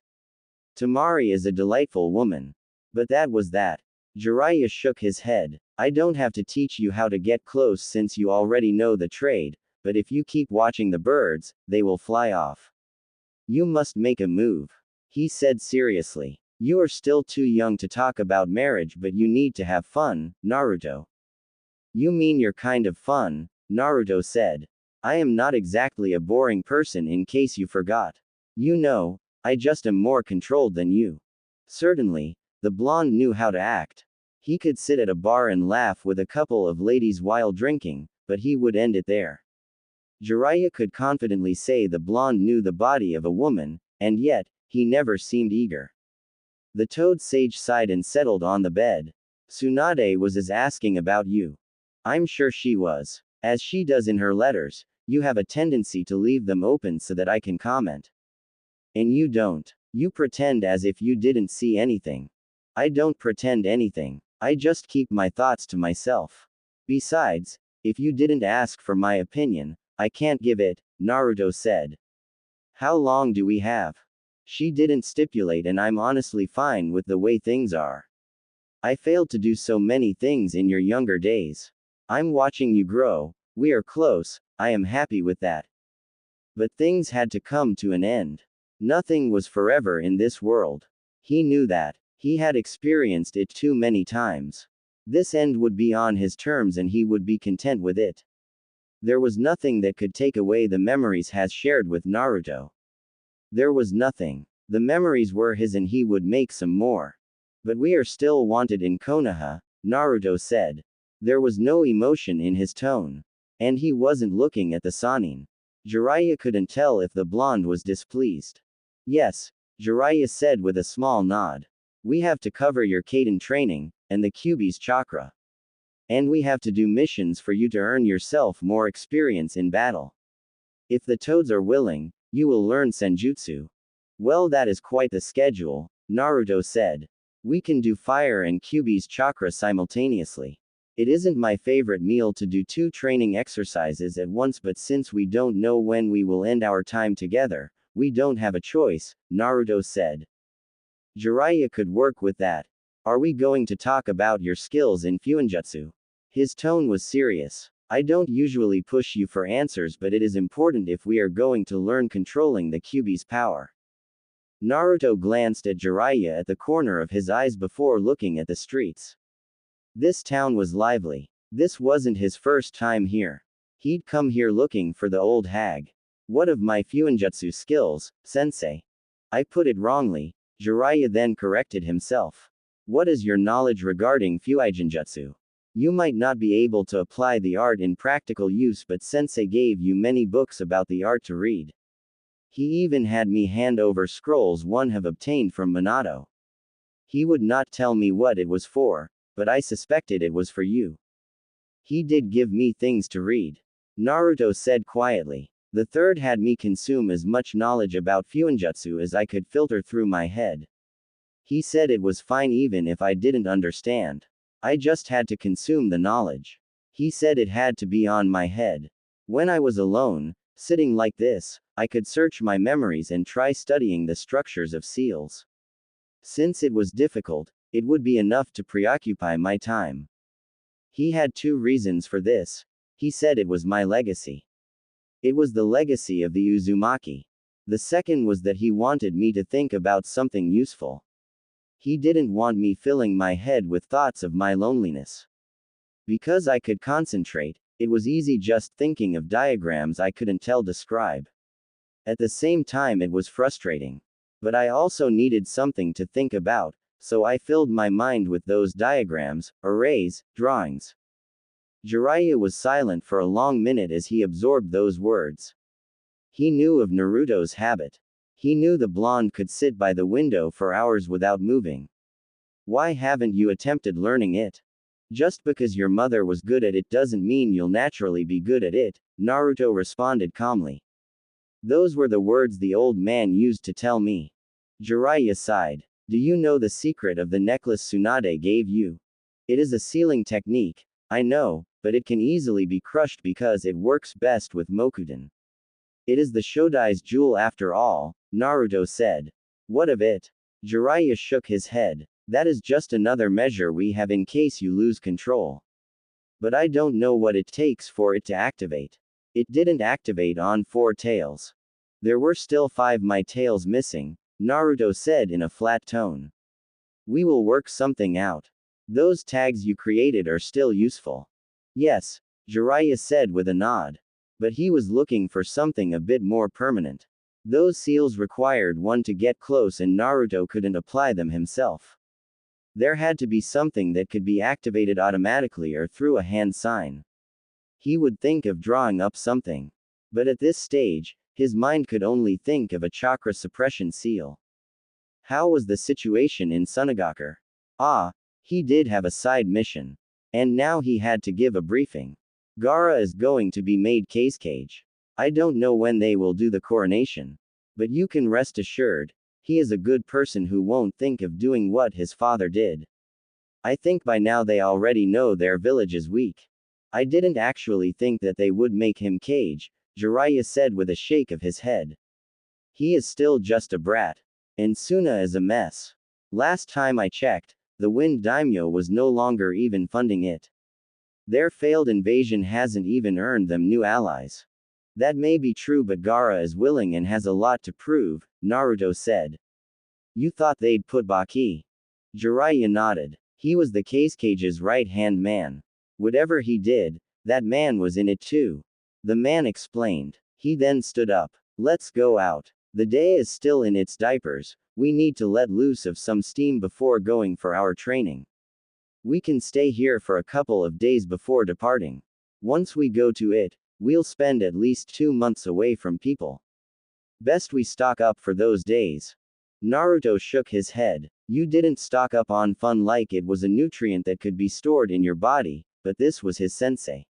Tamari is a delightful woman. But that was that. Jiraiya shook his head. I don't have to teach you how to get close since you already know the trade, but if you keep watching the birds, they will fly off. You must make a move. He said seriously. You are still too young to talk about marriage, but you need to have fun, Naruto. You mean your kind of fun, Naruto said. I am not exactly a boring person, in case you forgot. You know, I just am more controlled than you. Certainly, the blonde knew how to act. He could sit at a bar and laugh with a couple of ladies while drinking, but he would end it there. Jiraiya could confidently say the blonde knew the body of a woman, and yet, he never seemed eager. The toad sage sighed and settled on the bed. Tsunade was asking about you. I'm sure she was. As she does in her letters, you have a tendency to leave them open so that I can comment. And you don't. You pretend as if you didn't see anything. I don't pretend anything. I just keep my thoughts to myself. Besides, if you didn't ask for my opinion, I can't give it, Naruto said. How long do we have? She didn't stipulate, and I'm honestly fine with the way things are. I failed to do so many things in your younger days. I'm watching you grow, we are close, I am happy with that. But things had to come to an end. Nothing was forever in this world. He knew that. He had experienced it too many times. This end would be on his terms and he would be content with it. There was nothing that could take away the memories he has shared with Naruto. There was nothing. The memories were his and he would make some more. But we are still wanted in Konoha, Naruto said. There was no emotion in his tone. And he wasn't looking at the Sannin. Jiraiya couldn't tell if the blonde was displeased. Yes, Jiraiya said with a small nod. We have to cover your Kaden training, and the Kyuubi's chakra. And we have to do missions for you to earn yourself more experience in battle. If the toads are willing, you will learn Senjutsu. Well, that is quite the schedule, Naruto said. We can do fire and Kyuubi's chakra simultaneously. It isn't my favorite meal to do 2 training exercises at once, but since we don't know when we will end our time together, we don't have a choice, Naruto said. Jiraiya could work with that. Are we going to talk about your skills in Fuinjutsu? His tone was serious. I don't usually push you for answers, but it is important if we are going to learn controlling the Kyuubi's power. Naruto glanced at Jiraiya at the corner of his eyes before looking at the streets. This town was lively. This wasn't his first time here. He'd come here looking for the old hag. What of my Fuinjutsu skills, sensei? I put it wrongly, Jiraiya then corrected himself. What is your knowledge regarding Fuinjutsu? You might not be able to apply the art in practical use, but sensei gave you many books about the art to read. He even had me hand over scrolls one have obtained from Minato. He would not tell me what it was for, but I suspected it was for you. He did give me things to read. Naruto said quietly. The third had me consume as much knowledge about Fuinjutsu as I could filter through my head. He said it was fine even if I didn't understand. I just had to consume the knowledge. He said it had to be on my head. When I was alone, sitting like this, I could search my memories and try studying the structures of seals. Since it was difficult, it would be enough to preoccupy my time. He had 2 reasons for this. He said it was my legacy. It was the legacy of the Uzumaki. The second was that he wanted me to think about something useful. He didn't want me filling my head with thoughts of my loneliness. Because I could concentrate, it was easy just thinking of diagrams I couldn't describe. At the same time, it was frustrating. But I also needed something to think about, so I filled my mind with those diagrams, arrays, drawings. Jiraiya was silent for a long minute as he absorbed those words. He knew of Naruto's habit. He knew the blonde could sit by the window for hours without moving. Why haven't you attempted learning it? Just because your mother was good at it doesn't mean you'll naturally be good at it, Naruto responded calmly. Those were the words the old man used to tell me. Jiraiya sighed. Do you know the secret of the necklace Tsunade gave you? It is a sealing technique, I know, but it can easily be crushed because it works best with Mokuden. It is the Shodai's jewel after all, Naruto said. What of it? Jiraiya shook his head. That is just another measure we have in case you lose control. But I don't know what it takes for it to activate. It didn't activate on 4 tails. There were still 5 my tails missing, Naruto said in a flat tone. We will work something out. Those tags you created are still useful. Yes, Jiraiya said with a nod. But he was looking for something a bit more permanent. Those seals required one to get close and Naruto couldn't apply them himself. There had to be something that could be activated automatically or through a hand sign. He would think of drawing up something. But at this stage, his mind could only think of a chakra suppression seal. How was the situation in Sunagakur? He did have a side mission. And now he had to give a briefing. Gaara is going to be made cage. I don't know when they will do the coronation. But you can rest assured, he is a good person who won't think of doing what his father did. I think by now they already know their village is weak. I didn't actually think that they would make him cage, Jiraiya said with a shake of his head. He is still just a brat. And Suna is a mess. Last time I checked, the Wind Daimyo was no longer even funding it. Their failed invasion hasn't even earned them new allies. That may be true, but Gaara is willing and has a lot to prove, Naruto said. You thought they'd put Baki? Jiraiya nodded. He was the Cage's right-hand man. Whatever he did, that man was in it too. The man explained. He then stood up. Let's go out. The day is still in its diapers, we need to let loose of some steam before going for our training. We can stay here for a couple of days before departing. Once we go to it, we'll spend at least 2 months away from people. Best we stock up for those days. Naruto shook his head. You didn't stock up on fun like it was a nutrient that could be stored in your body, but this was his sensei.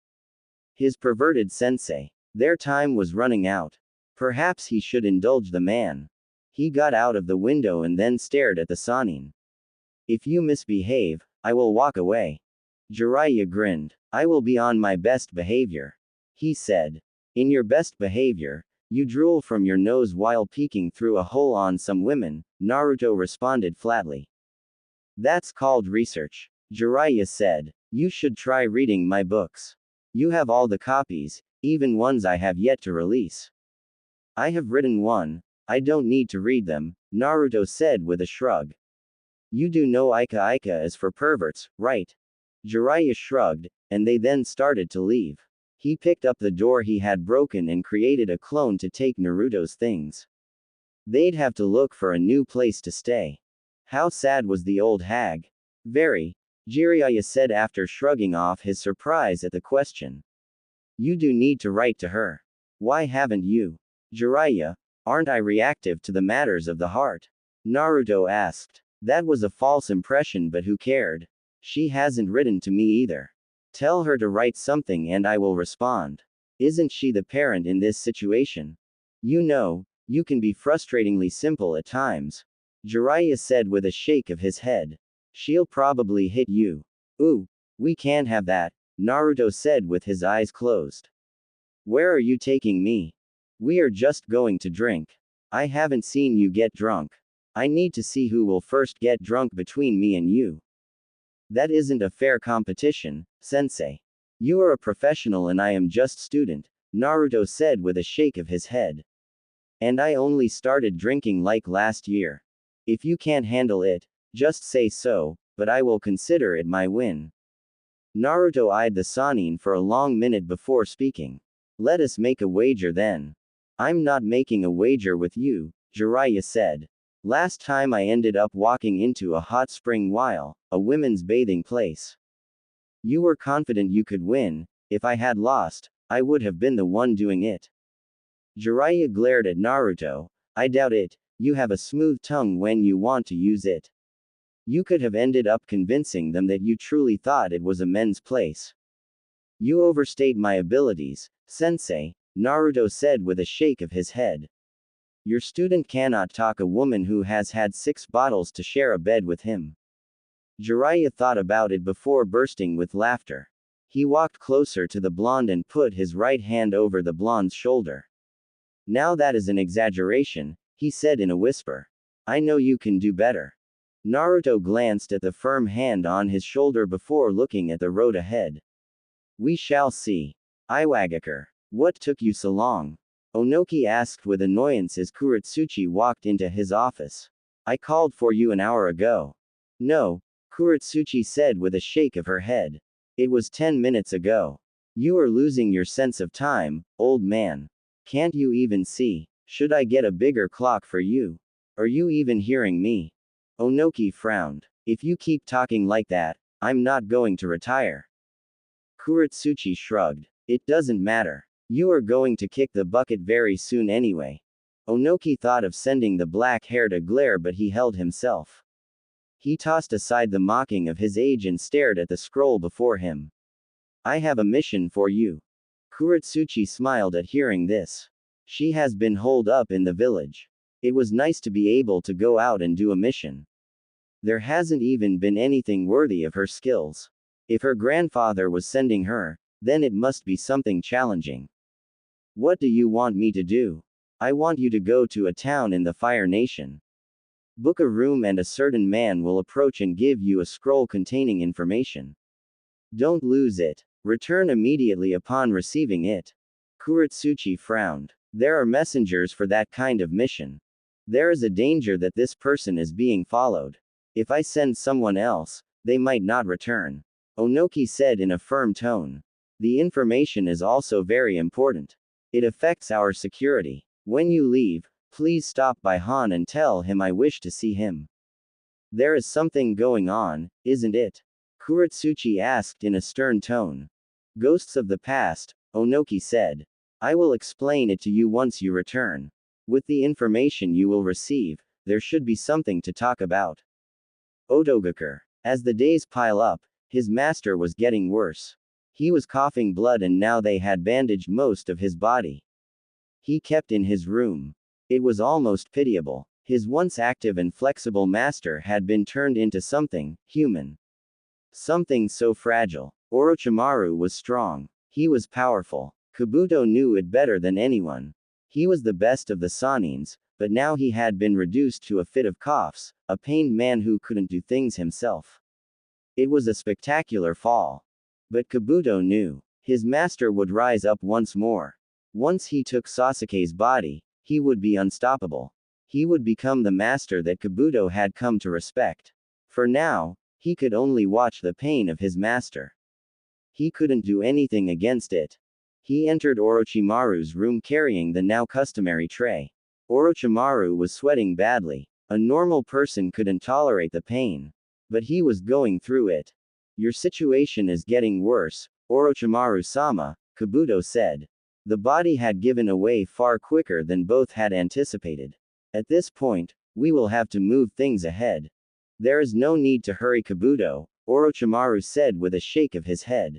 His perverted sensei. Their time was running out. Perhaps he should indulge the man. He got out of the window and then stared at the Sannin. If you misbehave, I will walk away. Jiraiya grinned. I will be on my best behavior. He said. In your best behavior, you drool from your nose while peeking through a hole on some women, Naruto responded flatly. That's called research. Jiraiya said. You should try reading my books. You have all the copies, even ones I have yet to release. I have written one. I don't need to read them, Naruto said with a shrug. You do know Ika is for perverts, right? Jiraiya shrugged, and they then started to leave. He picked up the door he had broken and created a clone to take Naruto's things. They'd have to look for a new place to stay. How sad was the old hag? Very. Jiraiya said after shrugging off his surprise at the question. You do need to write to her. Why haven't you? Jiraiya, aren't I reactive to the matters of the heart? Naruto asked. That was a false impression, but who cared? She hasn't written to me either. Tell her to write something and I will respond. Isn't she the parent in this situation? You know, you can be frustratingly simple at times. Jiraiya said with a shake of his head. She'll probably hit you. Ooh, we can't have that, Naruto said with his eyes closed. Where are you taking me? We are just going to drink. I haven't seen you get drunk. I need to see who will first get drunk between me and you. That isn't a fair competition, sensei. You are a professional and I am just student, Naruto said with a shake of his head. And I only started drinking like last year. If you can't handle it, just say so, but I will consider it my win. Naruto eyed the Sannin for a long minute before speaking. Let us make a wager then. I'm not making a wager with you, Jiraiya said. Last time I ended up walking into a hot spring while a women's bathing place. You were confident you could win. If I had lost, I would have been the one doing it. Jiraiya glared at Naruto. I doubt it, you have a smooth tongue when you want to use it. You could have ended up convincing them that you truly thought it was a men's place. You overstate my abilities, sensei, Naruto said with a shake of his head. Your student cannot talk a woman who has had 6 bottles to share a bed with him. Jiraiya thought about it before bursting with laughter. He walked closer to the blonde and put his right hand over the blonde's shoulder. Now that is an exaggeration, he said in a whisper. I know you can do better. Naruto glanced at the firm hand on his shoulder before looking at the road ahead. We shall see. Iwagakure. What took you so long? Onoki asked with annoyance as Kuretsuchi walked into his office. I called for you an hour ago. No, Kuretsuchi said with a shake of her head. It was 10 minutes ago. You are losing your sense of time, old man. Can't you even see? Should I get a bigger clock for you? Are you even hearing me? Onoki frowned. If you keep talking like that, I'm not going to retire. Kuretsuchi shrugged. It doesn't matter. You are going to kick the bucket very soon anyway. Onoki thought of sending the black-haired a glare but he held himself. He tossed aside the mocking of his age and stared at the scroll before him. I have a mission for you. Kuretsuchi smiled at hearing this. She has been holed up in the village. It was nice to be able to go out and do a mission. There hasn't even been anything worthy of her skills. If her grandfather was sending her, then it must be something challenging. What do you want me to do? I want you to go to a town in the Fire Nation. Book a room and a certain man will approach and give you a scroll containing information. Don't lose it. Return immediately upon receiving it. Kuretsuchi frowned. There are messengers for that kind of mission. There is a danger that this person is being followed. If I send someone else, they might not return. Onoki said in a firm tone. The information is also very important. It affects our security. When you leave, please stop by Han and tell him I wish to see him. There is something going on, isn't it? Kuretsuchi asked in a stern tone. Ghosts of the past, Onoki said. I will explain it to you once you return. With the information you will receive, there should be something to talk about. Otogakure. As the days pile up, his master was getting worse. He was coughing blood and now they had bandaged most of his body. He kept in his room. It was almost pitiable. His once active and flexible master had been turned into something human. Something so fragile. Orochimaru was strong. He was powerful. Kabuto knew it better than anyone. He was the best of the Sannins, but now he had been reduced to a fit of coughs, a pained man who couldn't do things himself. It was a spectacular fall. But Kabuto knew. His master would rise up once more. Once he took Sasuke's body, he would be unstoppable. He would become the master that Kabuto had come to respect. For now, he could only watch the pain of his master. He couldn't do anything against it. He entered Orochimaru's room carrying the now customary tray. Orochimaru was sweating badly. A normal person couldn't tolerate the pain. But he was going through it. Your situation is getting worse, Orochimaru-sama, Kabuto said. The body had given away far quicker than both had anticipated. At this point, we will have to move things ahead. There is no need to hurry, Kabuto, Orochimaru said with a shake of his head.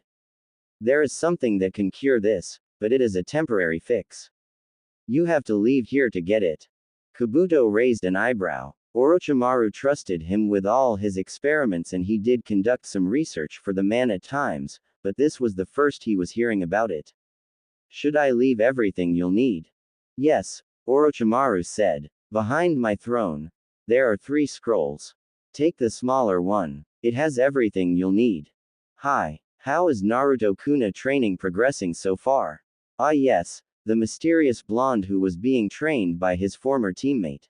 There is something that can cure this, but it is a temporary fix. You have to leave here to get it. Kabuto raised an eyebrow. Orochimaru trusted him with all his experiments and he did conduct some research for the man at times, but this was the first he was hearing about it. Should I leave everything you'll need? Yes, Orochimaru said. Behind my throne, there are 3 scrolls. Take the smaller one. It has everything you'll need. Hi. How is Naruto-kuna training progressing so far? Ah yes, the mysterious blonde who was being trained by his former teammate.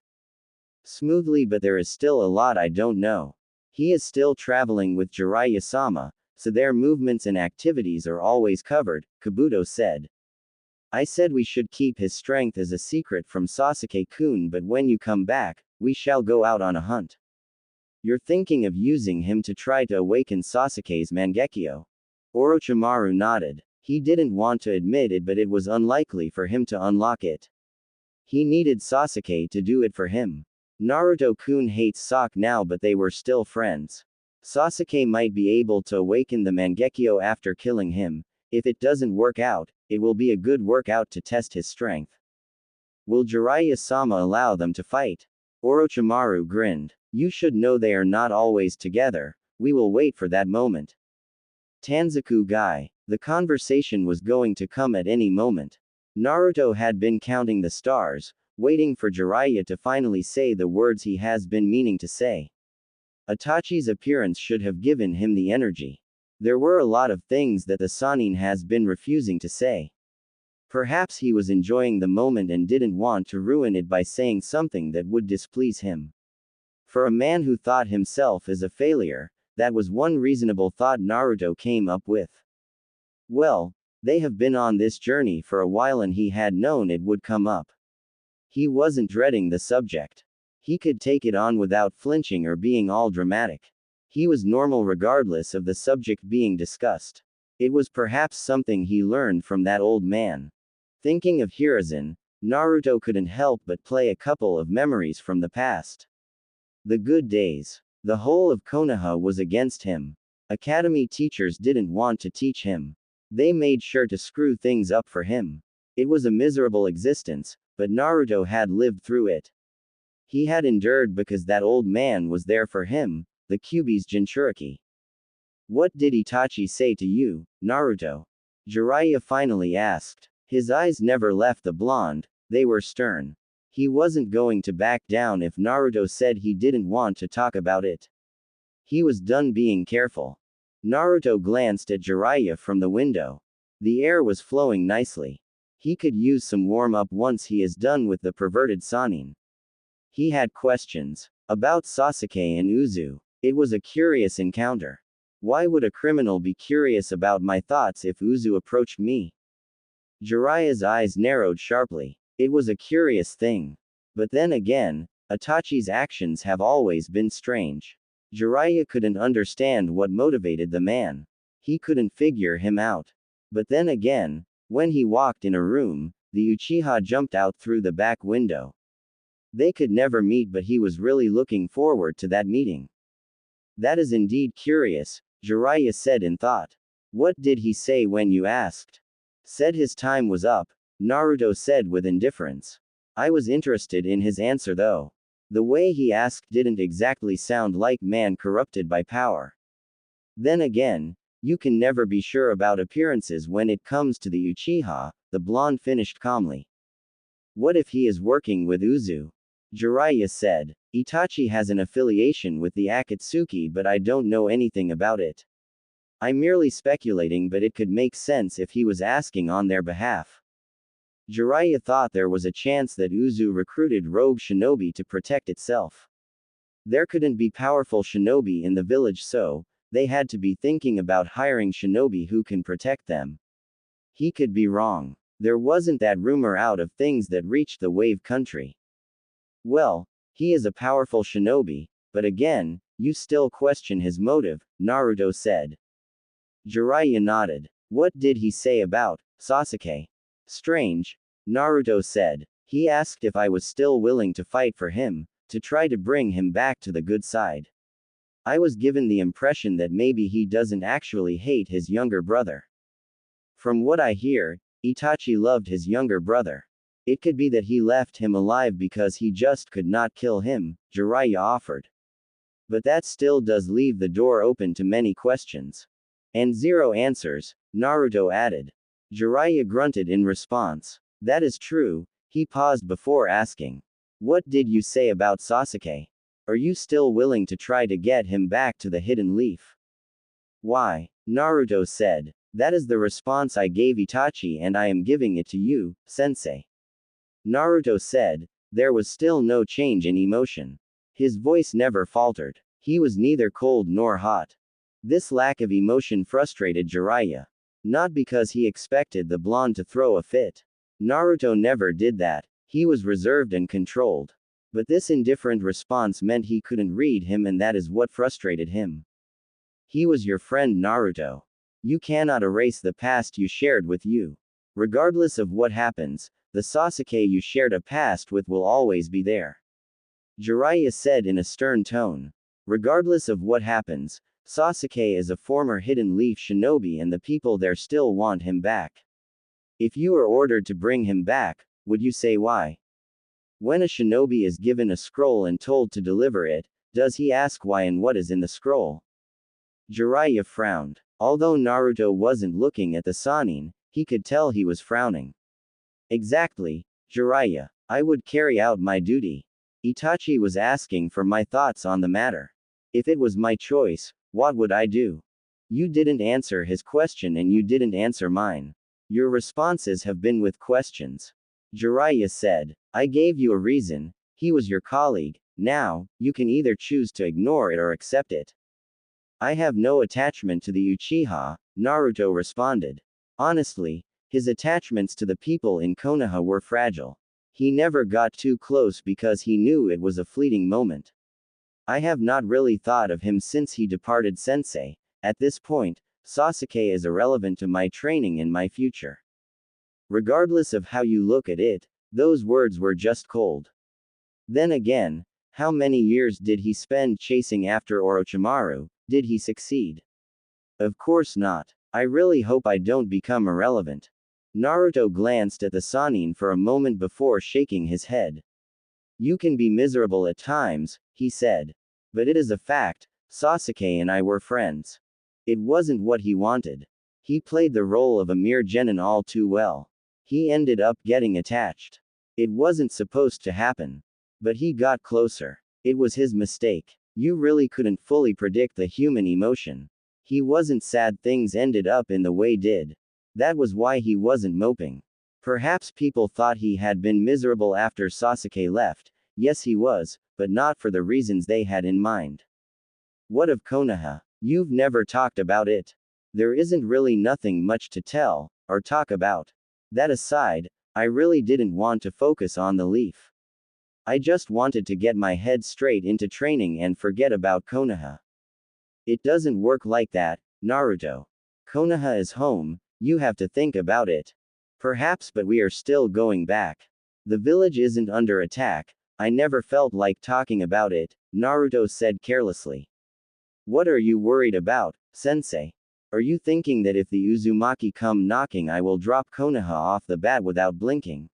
Smoothly, but there is still a lot I don't know. He is still traveling with Jiraiya-sama, so their movements and activities are always covered, Kabuto said. I said we should keep his strength as a secret from Sasuke-kun, but when you come back, we shall go out on a hunt. You're thinking of using him to try to awaken Sasuke's Mangekyo? Orochimaru nodded. He didn't want to admit it, but it was unlikely for him to unlock it. He needed Sasuke to do it for him. Naruto-kun hates Sasuke now, but they were still friends. Sasuke might be able to awaken the Mangekyo after killing him. If it doesn't work out, it will be a good workout to test his strength. Will Jiraiya-sama allow them to fight? Orochimaru grinned. You should know they are not always together. We will wait for that moment. Tanzaku Gai. The conversation was going to come at any moment. Naruto had been counting the stars, waiting for Jiraiya to finally say the words he has been meaning to say. Itachi's appearance should have given him the energy. There were a lot of things that the Sannin has been refusing to say. Perhaps he was enjoying the moment and didn't want to ruin it by saying something that would displease him. For a man who thought himself as a failure, that was one reasonable thought Naruto came up with. Well, they have been on this journey for a while and he had known it would come up. He wasn't dreading the subject. He could take it on without flinching or being all dramatic. He was normal regardless of the subject being discussed. It was perhaps something he learned from that old man. Thinking of Hiruzen, Naruto couldn't help but play a couple of memories from the past. The good days. The whole of Konoha was against him. Academy teachers didn't want to teach him. They made sure to screw things up for him. It was a miserable existence, but Naruto had lived through it. He had endured because that old man was there for him, the Kyuubi's Jinchuriki. What did Itachi say to you, Naruto? Jiraiya finally asked. His eyes never left the blonde, they were stern. He wasn't going to back down if Naruto said he didn't want to talk about it. He was done being careful. Naruto glanced at Jiraiya from the window. The air was flowing nicely. He could use some warm-up once he is done with the perverted Sannin. He had questions about Sasuke and Uzu. It was a curious encounter. Why would a criminal be curious about my thoughts if Uzu approached me? Jiraiya's eyes narrowed sharply. It was a curious thing. But then again, Itachi's actions have always been strange. Jiraiya couldn't understand what motivated the man. He couldn't figure him out. But then again, when he walked in a room, the Uchiha jumped out through the back window. They could never meet, but he was really looking forward to that meeting. That is indeed curious, Jiraiya said in thought. What did he say when you asked? Said his time was up, Naruto said with indifference. I was interested in his answer though. The way he asked didn't exactly sound like man corrupted by power. Then again, you can never be sure about appearances when it comes to the Uchiha, the blonde finished calmly. What if he is working with Uzu? Jiraiya said. Itachi has an affiliation with the Akatsuki, but I don't know anything about it. I'm merely speculating, but it could make sense if he was asking on their behalf. Jiraiya thought there was a chance that Uzu recruited rogue shinobi to protect itself. There couldn't be powerful shinobi in the village, so they had to be thinking about hiring shinobi who can protect them. He could be wrong. There wasn't that rumor out of things that reached the Wave Country. Well, he is a powerful shinobi, but again, you still question his motive, Naruto said. Jiraiya nodded. What did he say about Sasuke? Strange, Naruto said. He asked if I was still willing to fight for him, to try to bring him back to the good side. I was given the impression that maybe he doesn't actually hate his younger brother. From what I hear, Itachi loved his younger brother. It could be that he left him alive because he just could not kill him, Jiraiya offered. But that still does leave the door open to many questions. And zero answers, Naruto added. Jiraiya grunted in response. That is true, he paused before asking. What did you say about Sasuke? Are you still willing to try to get him back to the Hidden Leaf? Why? Naruto said. That is the response I gave Itachi and I am giving it to you, sensei. Naruto said. There was still no change in emotion. His voice never faltered. He was neither cold nor hot. This lack of emotion frustrated Jiraiya. Not because he expected the blonde to throw a fit. Naruto never did that. He was reserved and controlled. But this indifferent response meant he couldn't read him, and that is what frustrated him. He was your friend Naruto. You cannot erase the past you shared with you. Regardless of what happens, the Sasuke you shared a past with will always be there. Jiraiya said in a stern tone. Regardless of what happens, Sasuke is a former Hidden Leaf shinobi and the people there still want him back. If you are ordered to bring him back, would you say why? When a shinobi is given a scroll and told to deliver it, does he ask why and what is in the scroll? Jiraiya frowned. Although Naruto wasn't looking at the Sannin, he could tell he was frowning. Exactly, Jiraiya. I would carry out my duty. Itachi was asking for my thoughts on the matter. If it was my choice, what would I do? You didn't answer his question and you didn't answer mine. Your responses have been with questions. Jiraiya said. I gave you a reason. He was your colleague. Now, you can either choose to ignore it or accept it. I have no attachment to the Uchiha, Naruto responded. Honestly, his attachments to the people in Konoha were fragile. He never got too close because he knew it was a fleeting moment. I have not really thought of him since he departed sensei. At this point, Sasuke is irrelevant to my training and my future. Regardless of how you look at it, those words were just cold. Then again, how many years did he spend chasing after Orochimaru? Did he succeed? Of course not. I really hope I don't become irrelevant. Naruto glanced at the Sannin for a moment before shaking his head. You can be miserable at times, he said. But it is a fact, Sasuke and I were friends. It wasn't what he wanted. He played the role of a mere genin all too well. He ended up getting attached. It wasn't supposed to happen. But he got closer. It was his mistake. You really couldn't fully predict the human emotion. He wasn't sad things ended up in the way did. That was why he wasn't moping. Perhaps people thought he had been miserable after Sasuke left. Yes, he was, but not for the reasons they had in mind. What of Konoha? You've never talked about it. There isn't really nothing much to tell, or talk about. That aside, I really didn't want to focus on the leaf. I just wanted to get my head straight into training and forget about Konoha. It doesn't work like that, Naruto. Konoha is home, you have to think about it. Perhaps, but we are still going back. The village isn't under attack. I never felt like talking about it, Naruto said carelessly. What are you worried about, sensei? Are you thinking that if the Uzumaki come knocking I will drop Konoha off the bat without blinking?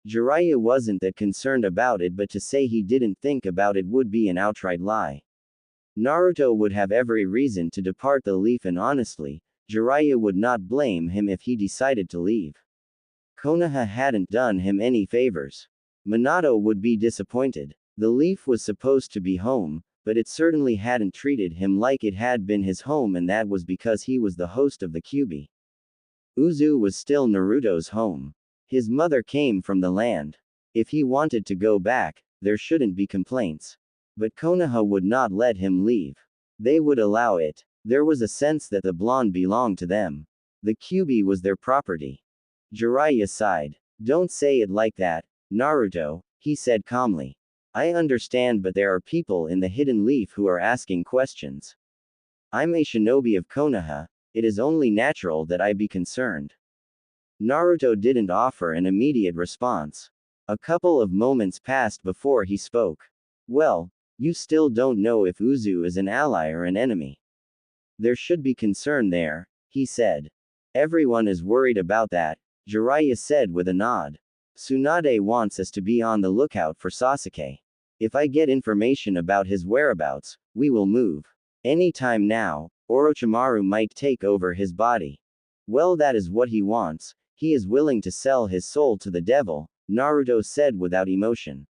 Jiraiya wasn't that concerned about it, but to say he didn't think about it would be an outright lie. Naruto would have every reason to depart the leaf, and honestly, Jiraiya would not blame him if he decided to leave. Konoha hadn't done him any favors. Minato would be disappointed. The leaf was supposed to be home, but it certainly hadn't treated him like it had been his home, and that was because he was the host of the Kyuubi. Uzu was still Naruto's home. His mother came from the land. If he wanted to go back, there shouldn't be complaints. But Konoha would not let him leave. They would allow it. There was a sense that the blonde belonged to them. The Kyuubi was their property. Jiraiya sighed. Don't say it like that, Naruto, he said calmly. I understand, but there are people in the Hidden Leaf who are asking questions. I'm a shinobi of Konoha. It is only natural that I be concerned. Naruto didn't offer an immediate response. A couple of moments passed before he spoke. Well, you still don't know if Uzu is an ally or an enemy. There should be concern there, he said. Everyone is worried about that, Jiraiya said with a nod. Tsunade wants us to be on the lookout for Sasuke. If I get information about his whereabouts, we will move. Any time now, Orochimaru might take over his body. Well, that is what he wants. He is willing to sell his soul to the devil, Naruto said without emotion.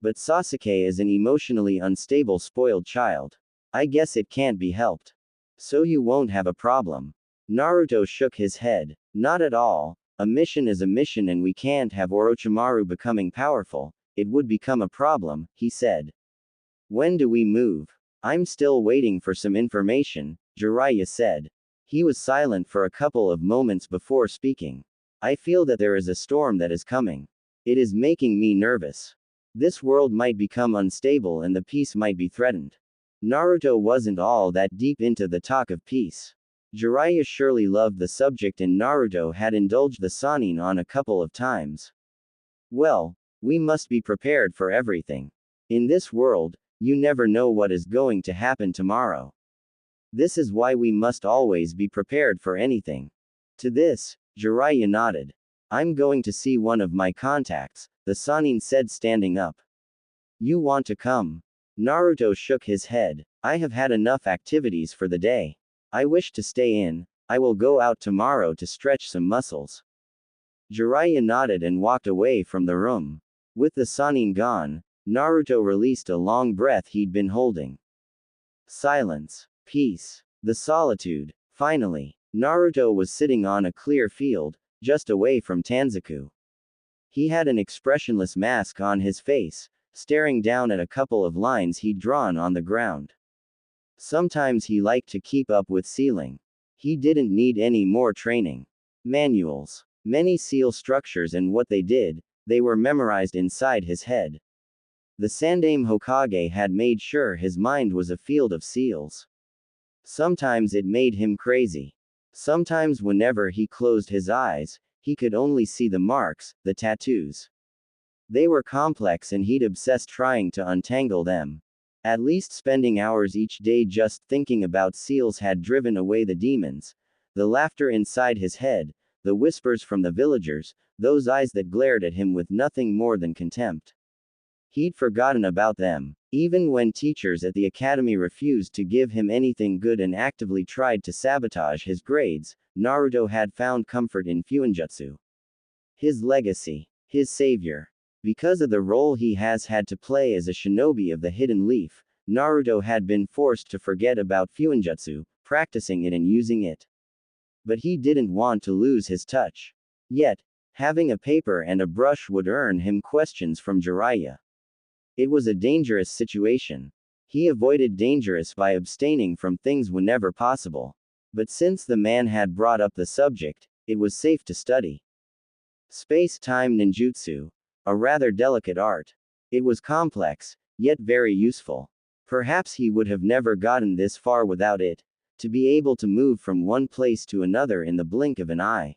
But Sasuke is an emotionally unstable spoiled child. I guess it can't be helped. So you won't have a problem. Naruto shook his head. Not at all. A mission is a mission and we can't have Orochimaru becoming powerful. It would become a problem, he said. When do we move? I'm still waiting for some information, Jiraiya said. He was silent for a couple of moments before speaking. I feel that there is a storm that is coming. It is making me nervous. This world might become unstable and the peace might be threatened. Naruto wasn't all that deep into the talk of peace. Jiraiya surely loved the subject and Naruto had indulged the Sannin on a couple of times. Well, we must be prepared for everything. In this world, you never know what is going to happen tomorrow. This is why we must always be prepared for anything. To this, Jiraiya nodded. I'm going to see one of my contacts, the Sannin said standing up. You want to come? Naruto shook his head. I have had enough activities for the day. I wish to stay in. I will go out tomorrow to stretch some muscles. Jiraiya nodded and walked away from the room. With the Sannin gone, Naruto released a long breath he'd been holding. Silence. Peace. The solitude. Finally, Naruto was sitting on a clear field, just away from Tanzaku. He had an expressionless mask on his face, staring down at a couple of lines he'd drawn on the ground. Sometimes he liked to keep up with sealing. He didn't need any more training. Manuals. Many seal structures and what they did, they were memorized inside his head. The Sandaime Hokage had made sure his mind was a field of seals. Sometimes it made him crazy. Sometimes whenever he closed his eyes, he could only see the marks, the tattoos. They were complex and he'd obsessed trying to untangle them. At least spending hours each day just thinking about seals had driven away the demons, the laughter inside his head, the whispers from the villagers, those eyes that glared at him with nothing more than contempt. He'd forgotten about them. Even when teachers at the academy refused to give him anything good and actively tried to sabotage his grades, Naruto had found comfort in Fuinjutsu. His legacy. His savior. Because of the role he has had to play as a shinobi of the Hidden Leaf, Naruto had been forced to forget about Fuinjutsu, practicing it and using it. But he didn't want to lose his touch. Yet, having a paper and a brush would earn him questions from Jiraiya. It was a dangerous situation. He avoided dangerous by abstaining from things whenever possible. But since the man had brought up the subject, it was safe to study. Space-time ninjutsu. A rather delicate art. It was complex, yet very useful. Perhaps he would have never gotten this far without it, to be able to move from one place to another in the blink of an eye.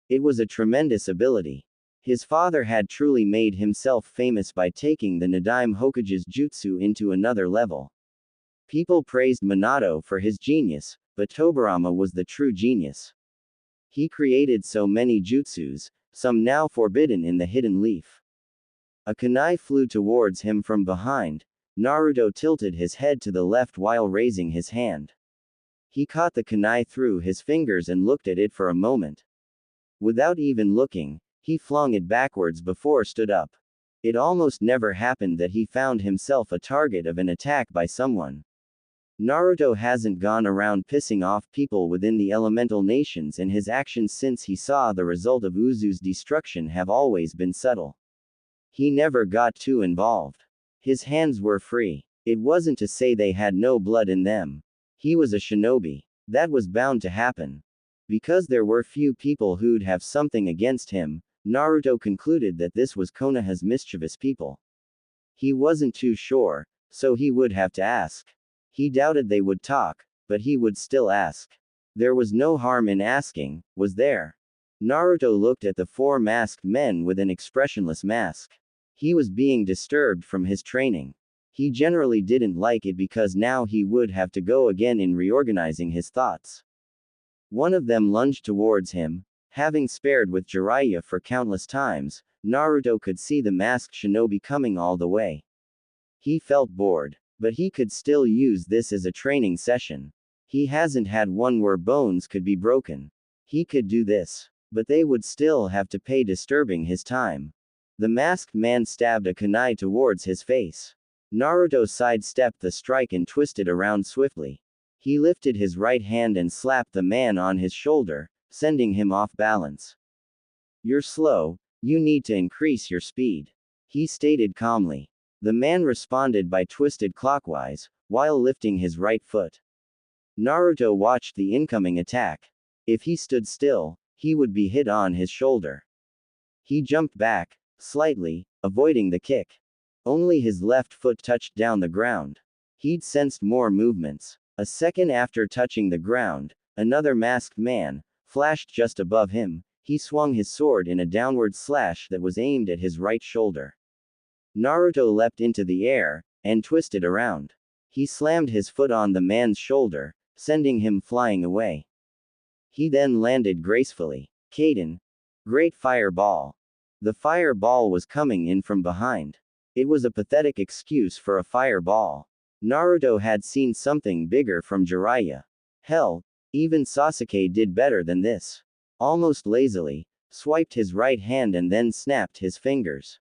It was a tremendous ability. His father had truly made himself famous by taking the Nadaime Hokage's jutsu into another level. People praised Minato for his genius, but Tobirama was the true genius. He created so many jutsus, some now forbidden in the Hidden Leaf. A kunai flew towards him from behind. Naruto tilted his head to the left while raising his hand. He caught the kunai through his fingers and looked at it for a moment. Without even looking, he flung it backwards before stood up. It almost never happened that he found himself a target of an attack by someone. Naruto hasn't gone around pissing off people within the elemental nations, and his actions since he saw the result of Uzu's destruction have always been subtle. He never got too involved. His hands were free. It wasn't to say they had no blood in them. He was a shinobi. That was bound to happen. Because there were few people who'd have something against him, Naruto concluded that this was Konoha's mischievous people. He wasn't too sure, so he would have to ask. He doubted they would talk, but he would still ask. There was no harm in asking, was there? Naruto looked at the four masked men with an expressionless mask. He was being disturbed from his training. He generally didn't like it because now he would have to go again in reorganizing his thoughts. One of them lunged towards him. Having spared with Jiraiya for countless times, Naruto could see the masked shinobi coming all the way. He felt bored. But he could still use this as a training session. He hasn't had one where bones could be broken. He could do this. But they would still have to pay disturbing his time. The masked man stabbed a kunai towards his face. Naruto sidestepped the strike and twisted around swiftly. He lifted his right hand and slapped the man on his shoulder, sending him off balance. "You're slow, you need to increase your speed," he stated calmly. The man responded by twisted clockwise, while lifting his right foot. Naruto watched the incoming attack. If he stood still, he would be hit on his shoulder. He jumped back, slightly, avoiding the kick. Only his left foot touched down the ground. He'd sensed more movements. A second after touching the ground, another masked man flashed just above him. He swung his sword in a downward slash that was aimed at his right shoulder. Naruto leapt into the air and twisted around. He slammed his foot on the man's shoulder, sending him flying away. He then landed gracefully. Kaden. Great fireball. The fireball was coming in from behind. It was a pathetic excuse for a fireball. Naruto had seen something bigger from Jiraiya. Hell, even Sasuke did better than this. Almost lazily, swiped his right hand and then snapped his fingers.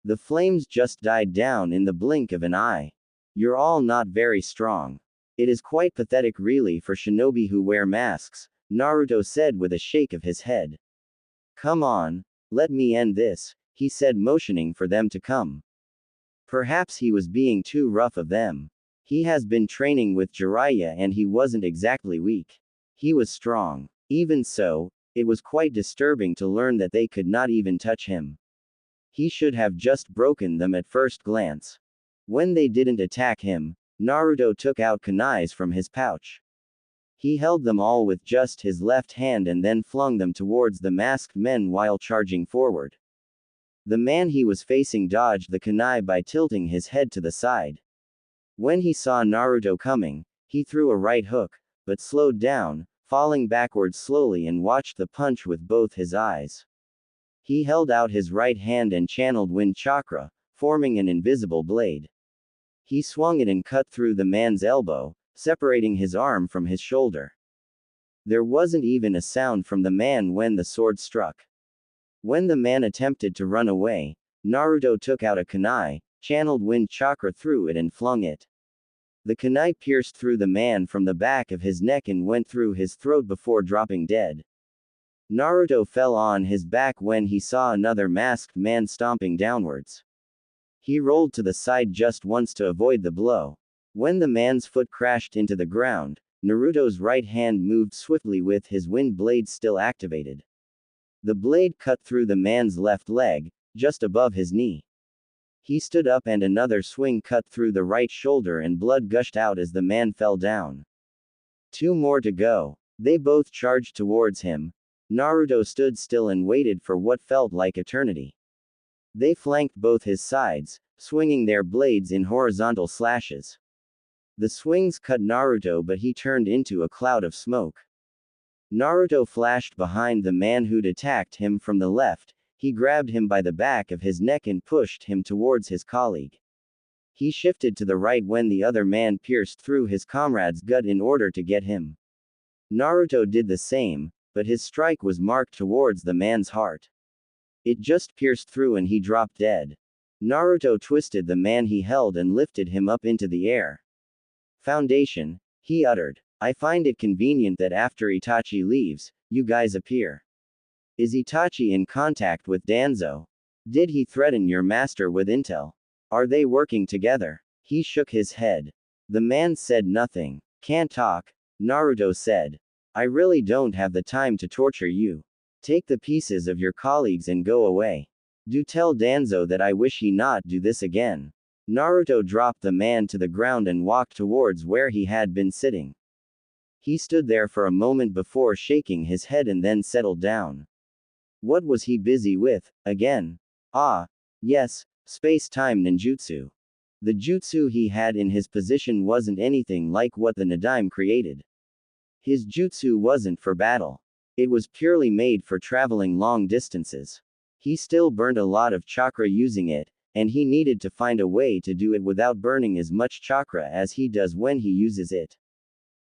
The flames just died down in the blink of an eye. "You're all not very strong. It is quite pathetic really for shinobi who wear masks," Naruto said with a shake of his head. "Come on, let me end this," he said, motioning for them to come. Perhaps he was being too rough of them. He has been training with Jiraiya and he wasn't exactly weak. He was strong. Even so, it was quite disturbing to learn that they could not even touch him. He should have just broken them at first glance. When they didn't attack him, Naruto took out kunais from his pouch. He held them all with just his left hand and then flung them towards the masked men while charging forward. The man he was facing dodged the kunai by tilting his head to the side. When he saw Naruto coming, he threw a right hook, but slowed down, falling backwards slowly and watched the punch with both his eyes. He held out his right hand and channeled wind chakra, forming an invisible blade. He swung it and cut through the man's elbow, separating his arm from his shoulder. There wasn't even a sound from the man when the sword struck. When the man attempted to run away, Naruto took out a kunai, channeled wind chakra through it and flung it. The kunai pierced through the man from the back of his neck and went through his throat before dropping dead. Naruto fell on his back when he saw another masked man stomping downwards. He rolled to the side just once to avoid the blow. When the man's foot crashed into the ground, Naruto's right hand moved swiftly with his wind blade still activated. The blade cut through the man's left leg, just above his knee. He stood up and another swing cut through the right shoulder and blood gushed out as the man fell down. 2 more to go. They both charged towards him. Naruto stood still and waited for what felt like eternity. They flanked both his sides, swinging their blades in horizontal slashes. The swings cut Naruto, but he turned into a cloud of smoke. Naruto flashed behind the man who'd attacked him from the left. He grabbed him by the back of his neck and pushed him towards his colleague. He shifted to the right when the other man pierced through his comrade's gut in order to get him. Naruto did the same, but his strike was marked towards the man's heart. It just pierced through and he dropped dead. Naruto twisted the man he held and lifted him up into the air. "Foundation," he uttered. "I find it convenient that after Itachi leaves, you guys appear. Is Itachi in contact with Danzo? Did he threaten your master with intel? Are they working together?" He shook his head. The man said nothing. "Can't talk," Naruto said. "I really don't have the time to torture you. Take the pieces of your colleagues and go away. Do tell Danzo that I wish he not do this again." Naruto dropped the man to the ground and walked towards where he had been sitting. He stood there for a moment before shaking his head and then settled down. What was he busy with, again? Ah, yes, space-time ninjutsu. The jutsu he had in his position wasn't anything like what the Nadaime created. His jutsu wasn't for battle. It was purely made for traveling long distances. He still burned a lot of chakra using it, and he needed to find a way to do it without burning as much chakra as he does when he uses it.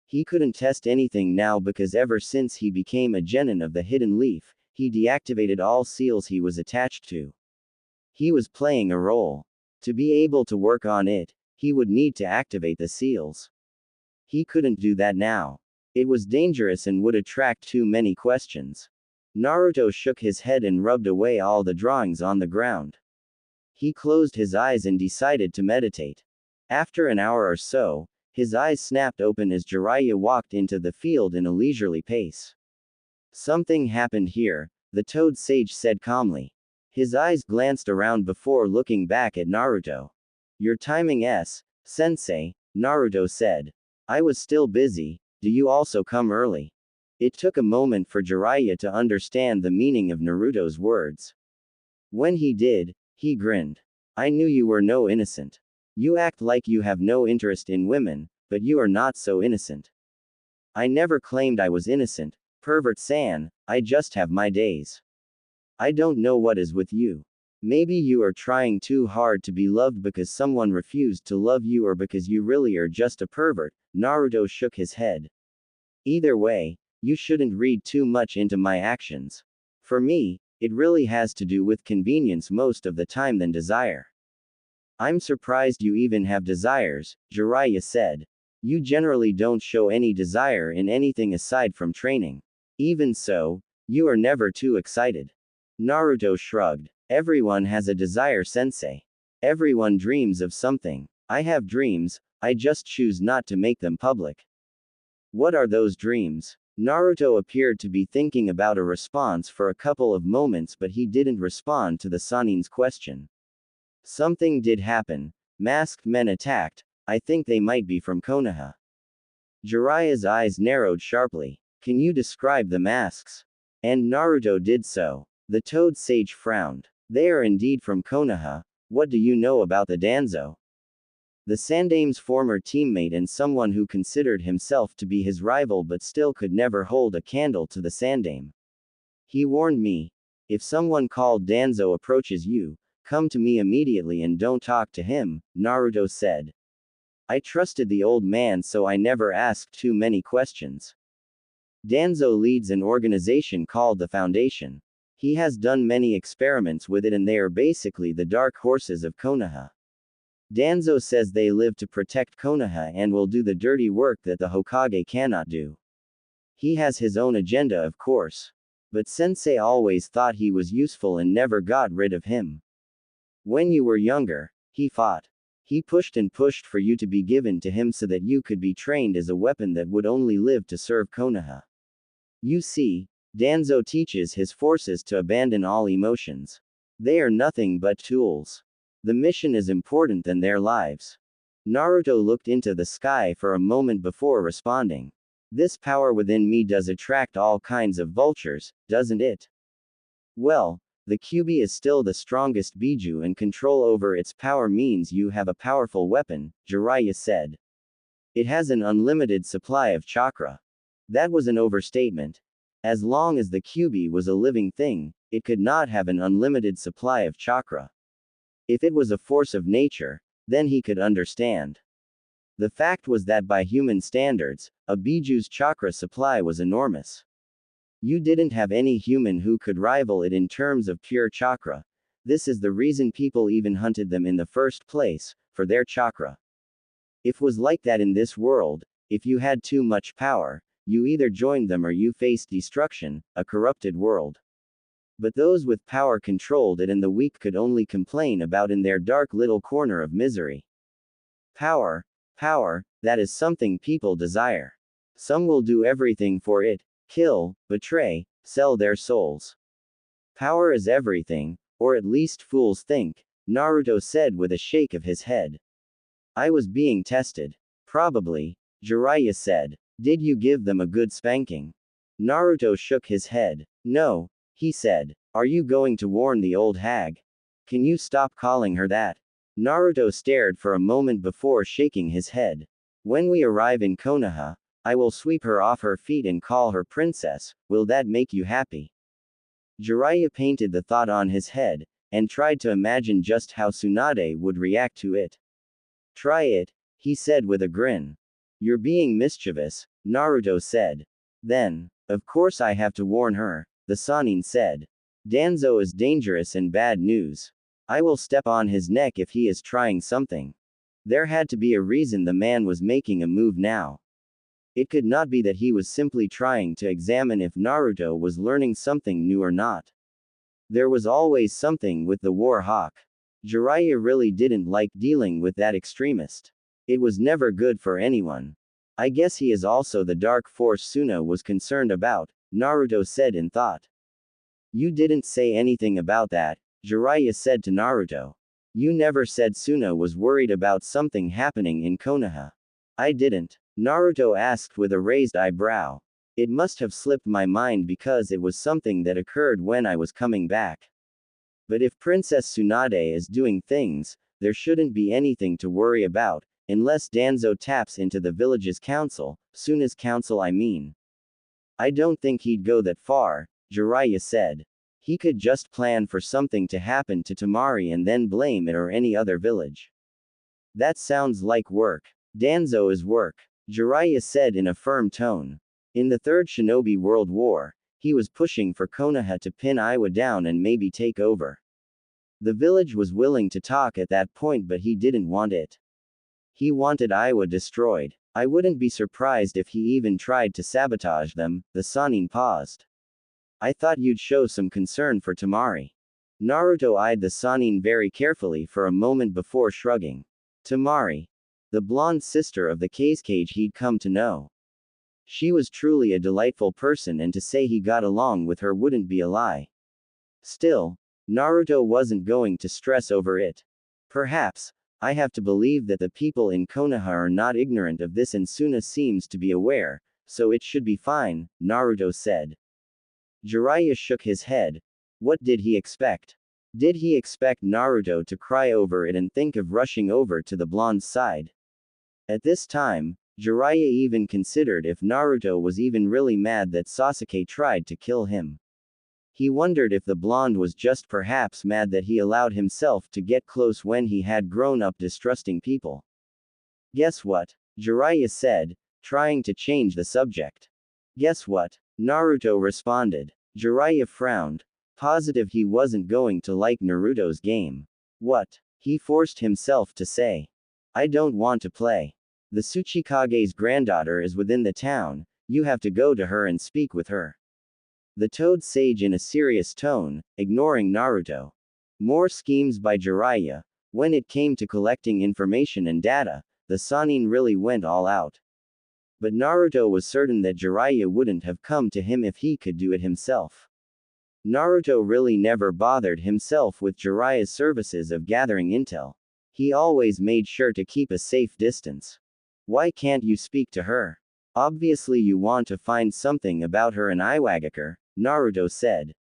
He couldn't test anything now because ever since he became a genin of the Hidden Leaf, he deactivated all seals he was attached to. He was playing a role. To be able to work on it, he would need to activate the seals. He couldn't do that now. It was dangerous and would attract too many questions. Naruto shook his head and rubbed away all the drawings on the ground. He closed his eyes and decided to meditate. After an hour or so, his eyes snapped open as Jiraiya walked into the field in a leisurely pace. Something happened here, the Toad Sage said calmly. His eyes glanced around before looking back at Naruto. Your timing sensei, Naruto said. I was still busy, do you also come early? It took a moment for Jiraiya to understand the meaning of Naruto's words. When he did, he grinned. I knew you were no innocent. You act like you have no interest in women, but you are not so innocent. I never claimed I was innocent, pervert-san, I just have my days. I don't know what is with you. Maybe you are trying too hard to be loved because someone refused to love you or because you really are just a pervert. Naruto shook his head. Either way, you shouldn't read too much into my actions. For me, it really has to do with convenience most of the time than desire. I'm surprised you even have desires, Jiraiya said. You generally don't show any desire in anything aside from training. Even so, you are never too excited. Naruto shrugged. Everyone has a desire, sensei. Everyone dreams of something. I have dreams, I just choose not to make them public. What are those dreams? Naruto appeared to be thinking about a response for a couple of moments, but he didn't respond to the Sanin's question. Something did happen. Masked men attacked. I think they might be from Konoha. Jiraiya's eyes narrowed sharply. Can you describe the masks? And Naruto did so. The Toad Sage frowned. They are indeed from Konoha. What do you know about the Danzo? The Sandame's former teammate and someone who considered himself to be his rival but still could never hold a candle to the Sandame. He warned me. If someone called Danzo approaches you, come to me immediately and don't talk to him, Naruto said. I trusted the old man, so I never asked too many questions. Danzo leads an organization called the Foundation. He has done many experiments with it and they are basically the dark horses of Konoha. Danzo says they live to protect Konoha and will do the dirty work that the Hokage cannot do. He has his own agenda, of course. But Sensei always thought he was useful and never got rid of him. When you were younger, he fought. He pushed and pushed for you to be given to him so that you could be trained as a weapon that would only live to serve Konoha. You see, Danzo teaches his forces to abandon all emotions. They are nothing but tools. The mission is important than their lives. Naruto looked into the sky for a moment before responding. This power within me does attract all kinds of vultures, doesn't it? Well, the Kyuubi is still the strongest Biju and control over its power means you have a powerful weapon, Jiraiya said. It has an unlimited supply of chakra. That was an overstatement. As long as the Kyuubi was a living thing, it could not have an unlimited supply of chakra. If it was a force of nature, then he could understand. The fact was that by human standards, a Biju's chakra supply was enormous. You didn't have any human who could rival it in terms of pure chakra. This is the reason people even hunted them in the first place, for their chakra. It was like that in this world. If you had too much power, you either joined them or you faced destruction, a corrupted world. But those with power controlled it and the weak could only complain about in their dark little corner of misery. Power, that is something people desire. Some will do everything for it, kill, betray, sell their souls. Power is everything, or at least fools think, Naruto said with a shake of his head. I was being tested. Probably, Jiraiya said. Did you give them a good spanking? Naruto shook his head. No, he said. Are you going to warn the old hag? Can you stop calling her that? Naruto stared for a moment before shaking his head. When we arrive in Konoha, I will sweep her off her feet and call her princess. Will that make you happy? Jiraiya painted the thought on his head, and tried to imagine just how Tsunade would react to it. Try it, he said with a grin. You're being mischievous, Naruto said. Then, of course I have to warn her, the Sannin said. Danzo is dangerous and bad news. I will step on his neck if he is trying something. There had to be a reason the man was making a move now. It could not be that he was simply trying to examine if Naruto was learning something new or not. There was always something with the War Hawk. Jiraiya really didn't like dealing with that extremist. It was never good for anyone. I guess he is also the dark force Suna was concerned about, Naruto said in thought. You didn't say anything about that, Jiraiya said to Naruto. You never said Suna was worried about something happening in Konoha. I didn't, Naruto asked with a raised eyebrow. It must have slipped my mind because it was something that occurred when I was coming back. But if Princess Tsunade is doing things, there shouldn't be anything to worry about, unless Danzo taps into the village's council, Suna's council I mean. I don't think he'd go that far, Jiraiya said. He could just plan for something to happen to Tamari and then blame it or any other village. That sounds like work. Danzo is work, Jiraiya said in a firm tone. In the Third Shinobi World War, he was pushing for Konoha to pin Iwa down and maybe take over. The village was willing to talk at that point, but he didn't want it. He wanted Iwa destroyed. I wouldn't be surprised if he even tried to sabotage them. The Sannin paused. I thought you'd show some concern for Tamari. Naruto eyed the Sannin very carefully for a moment before shrugging. Tamari. The blonde sister of the Kazekage he'd come to know. She was truly a delightful person, and to say he got along with her wouldn't be a lie. Still, Naruto wasn't going to stress over it. Perhaps, I have to believe that the people in Konoha are not ignorant of this, and Suna seems to be aware, so it should be fine, Naruto said. Jiraiya shook his head. What did he expect? Did he expect Naruto to cry over it and think of rushing over to the blonde's side? At this time, Jiraiya even considered if Naruto was even really mad that Sasuke tried to kill him. He wondered if the blonde was just perhaps mad that he allowed himself to get close when he had grown up distrusting people. Guess what? Jiraiya said, trying to change the subject. Guess what? Naruto responded. Jiraiya frowned, positive he wasn't going to like Naruto's game. What? He forced himself to say. I don't want to play. The Tsuchikage's granddaughter is within the town, you have to go to her and speak with her. The Toad Sage in a serious tone, ignoring Naruto. More schemes by Jiraiya. When it came to collecting information and data, the Sannin really went all out. But Naruto was certain that Jiraiya wouldn't have come to him if he could do it himself. Naruto really never bothered himself with Jiraiya's services of gathering intel. He always made sure to keep a safe distance. Why can't you speak to her? Obviously you want to find something about her and Iwagakure, Naruto said.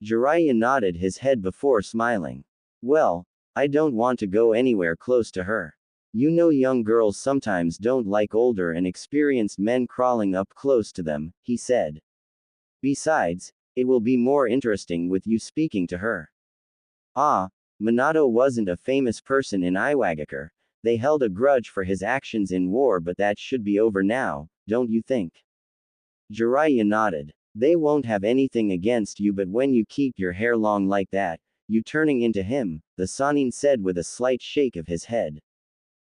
Jiraiya nodded his head before smiling. Well, I don't want to go anywhere close to her. You know young girls sometimes don't like older and experienced men crawling up close to them, he said. Besides, it will be more interesting with you speaking to her. Ah, Minato wasn't a famous person in Iwagakure. They held a grudge for his actions in war, but that should be over now, don't you think? Jiraiya nodded. They won't have anything against you, but when you keep your hair long like that, you turning into him, the Sannin said with a slight shake of his head.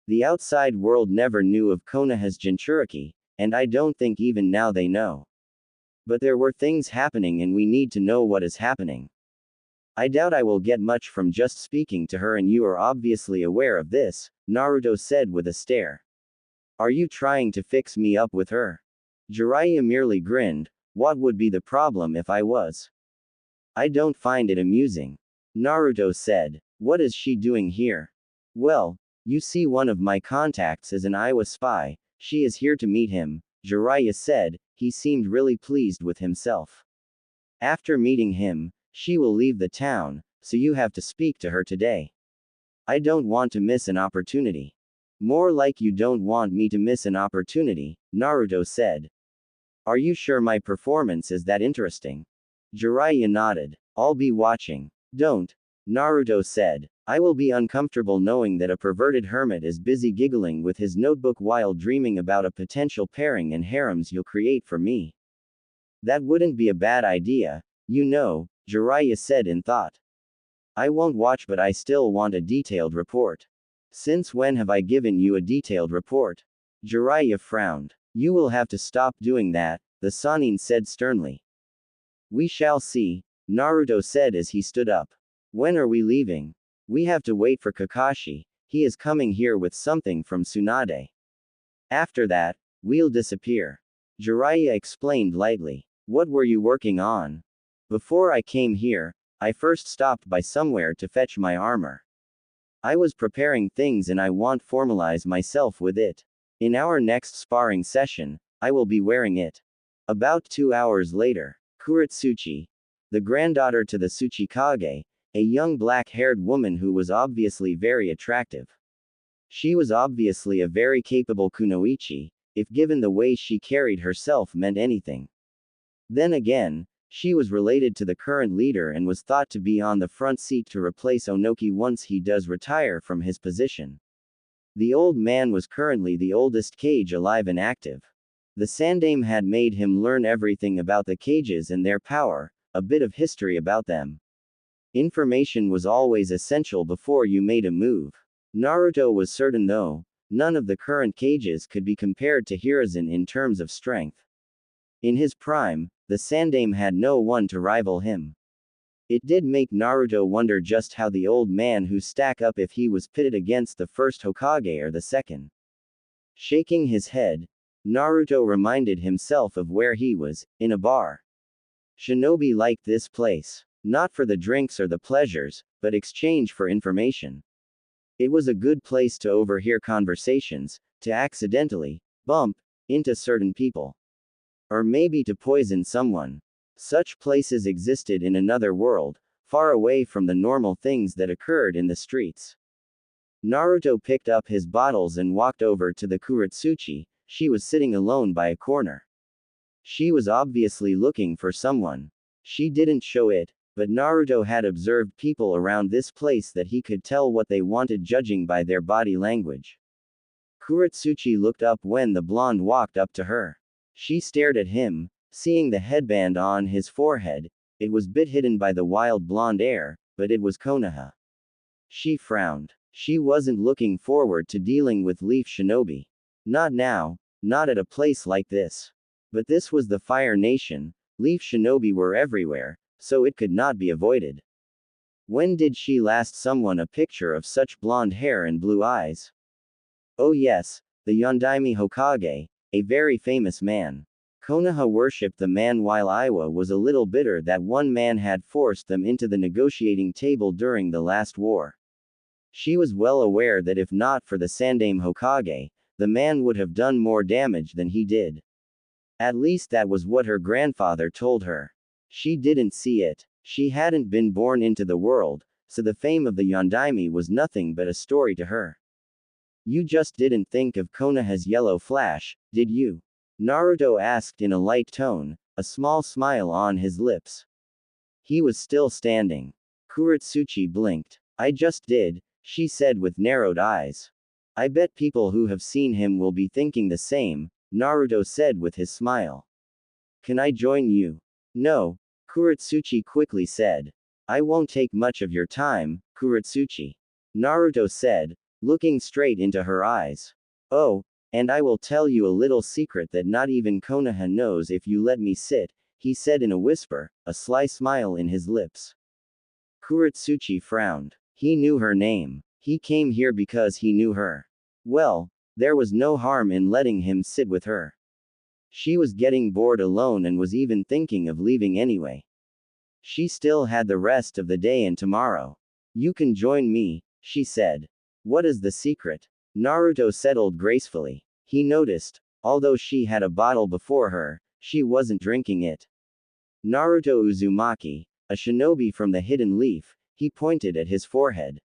The outside world never knew of Konoha's Jinchuriki, and I don't think even now they know. But there were things happening and we need to know what is happening. I doubt I will get much from just speaking to her, and you are obviously aware of this, Naruto said with a stare. Are you trying to fix me up with her? Jiraiya merely grinned. What would be the problem if I was? I don't find it amusing. Naruto said. What is she doing here? Well, you see, one of my contacts is an Iwa spy. She is here to meet him, Jiraiya said. He seemed really pleased with himself. After meeting him, she will leave the town, so you have to speak to her today. I don't want to miss an opportunity. More like you don't want me to miss an opportunity, Naruto said. Are you sure my performance is that interesting? Jiraiya nodded. I'll be watching. Don't, Naruto said. I will be uncomfortable knowing that a perverted hermit is busy giggling with his notebook while dreaming about a potential pairing and harems you'll create for me. That wouldn't be a bad idea, you know, Jiraiya said in thought. I won't watch, but I still want a detailed report. Since when have I given you a detailed report? Jiraiya frowned. You will have to stop doing that, the Sannin said sternly. We shall see, Naruto said as he stood up. When are we leaving? We have to wait for Kakashi, he is coming here with something from Tsunade. After that, we'll disappear. Jiraiya explained lightly. What were you working on? Before I came here, I first stopped by somewhere to fetch my armor. I was preparing things and I want formalize myself with it. In our next sparring session, I will be wearing it. About 2 hours later, Kuretsuchi, the granddaughter to the Tsuchikage, a young black-haired woman who was obviously very attractive. She was obviously a very capable kunoichi, if given the way she carried herself meant anything. Then again, she was related to the current leader and was thought to be on the front seat to replace Onoki once he does retire from his position. The old man was currently the oldest Kage alive and active. The Sandaime had made him learn everything about the Kages and their power, a bit of history about them. Information was always essential before you made a move. Naruto was certain though, none of the current Kages could be compared to Hiruzen in terms of strength. In his prime, the Sandaime had no one to rival him. It did make Naruto wonder just how the old man who stack up if he was pitted against the first Hokage or the second. Shaking his head, Naruto reminded himself of where he was, in a bar. Shinobi liked this place, not for the drinks or the pleasures, but exchange for information. It was a good place to overhear conversations, to accidentally bump into certain people. Or maybe to poison someone. Such places existed in another world, far away from the normal things that occurred in the streets. Naruto picked up his bottles and walked over to the Kuretsuchi. She was sitting alone by a corner. She was obviously looking for someone. She didn't show it, but Naruto had observed people around this place that he could tell what they wanted judging by their body language. Kuretsuchi looked up when the blonde walked up to her. She stared at him, seeing the headband on his forehead. It was bit hidden by the wild blonde hair, but it was Konoha. She frowned. She wasn't looking forward to dealing with Leaf Shinobi. Not now, not at a place like this. But this was the Fire Nation, Leaf Shinobi were everywhere, so it could not be avoided. When did she last someone a picture of such blonde hair and blue eyes? Oh yes, the Yondaime Hokage, a very famous man. Konoha worshipped the man while Iwa was a little bitter that one man had forced them into the negotiating table during the last war. She was well aware that if not for the Sandaime Hokage, the man would have done more damage than he did. At least that was what her grandfather told her. She didn't see it. She hadn't been born into the world, so the fame of the Yondaime was nothing but a story to her. You just didn't think of Konoha's yellow flash, did you? Naruto asked in a light tone, a small smile on his lips. He was still standing. Kuretsuchi blinked. I just did, she said with narrowed eyes. I bet people who have seen him will be thinking the same, Naruto said with his smile. Can I join you? No, Kuretsuchi quickly said. I won't take much of your time, Kuretsuchi. Naruto said, looking straight into her eyes. Oh, and I will tell you a little secret that not even Konoha knows if you let me sit, he said in a whisper, a sly smile in his lips. Kuretsuchi frowned. He knew her name. He came here because he knew her. Well, there was no harm in letting him sit with her. She was getting bored alone and was even thinking of leaving anyway. She still had the rest of the day and tomorrow. You can join me, she said. What is the secret? Naruto settled gracefully. He noticed, although she had a bottle before her, she wasn't drinking it. Naruto Uzumaki, a shinobi from the Hidden Leaf, he pointed at his forehead.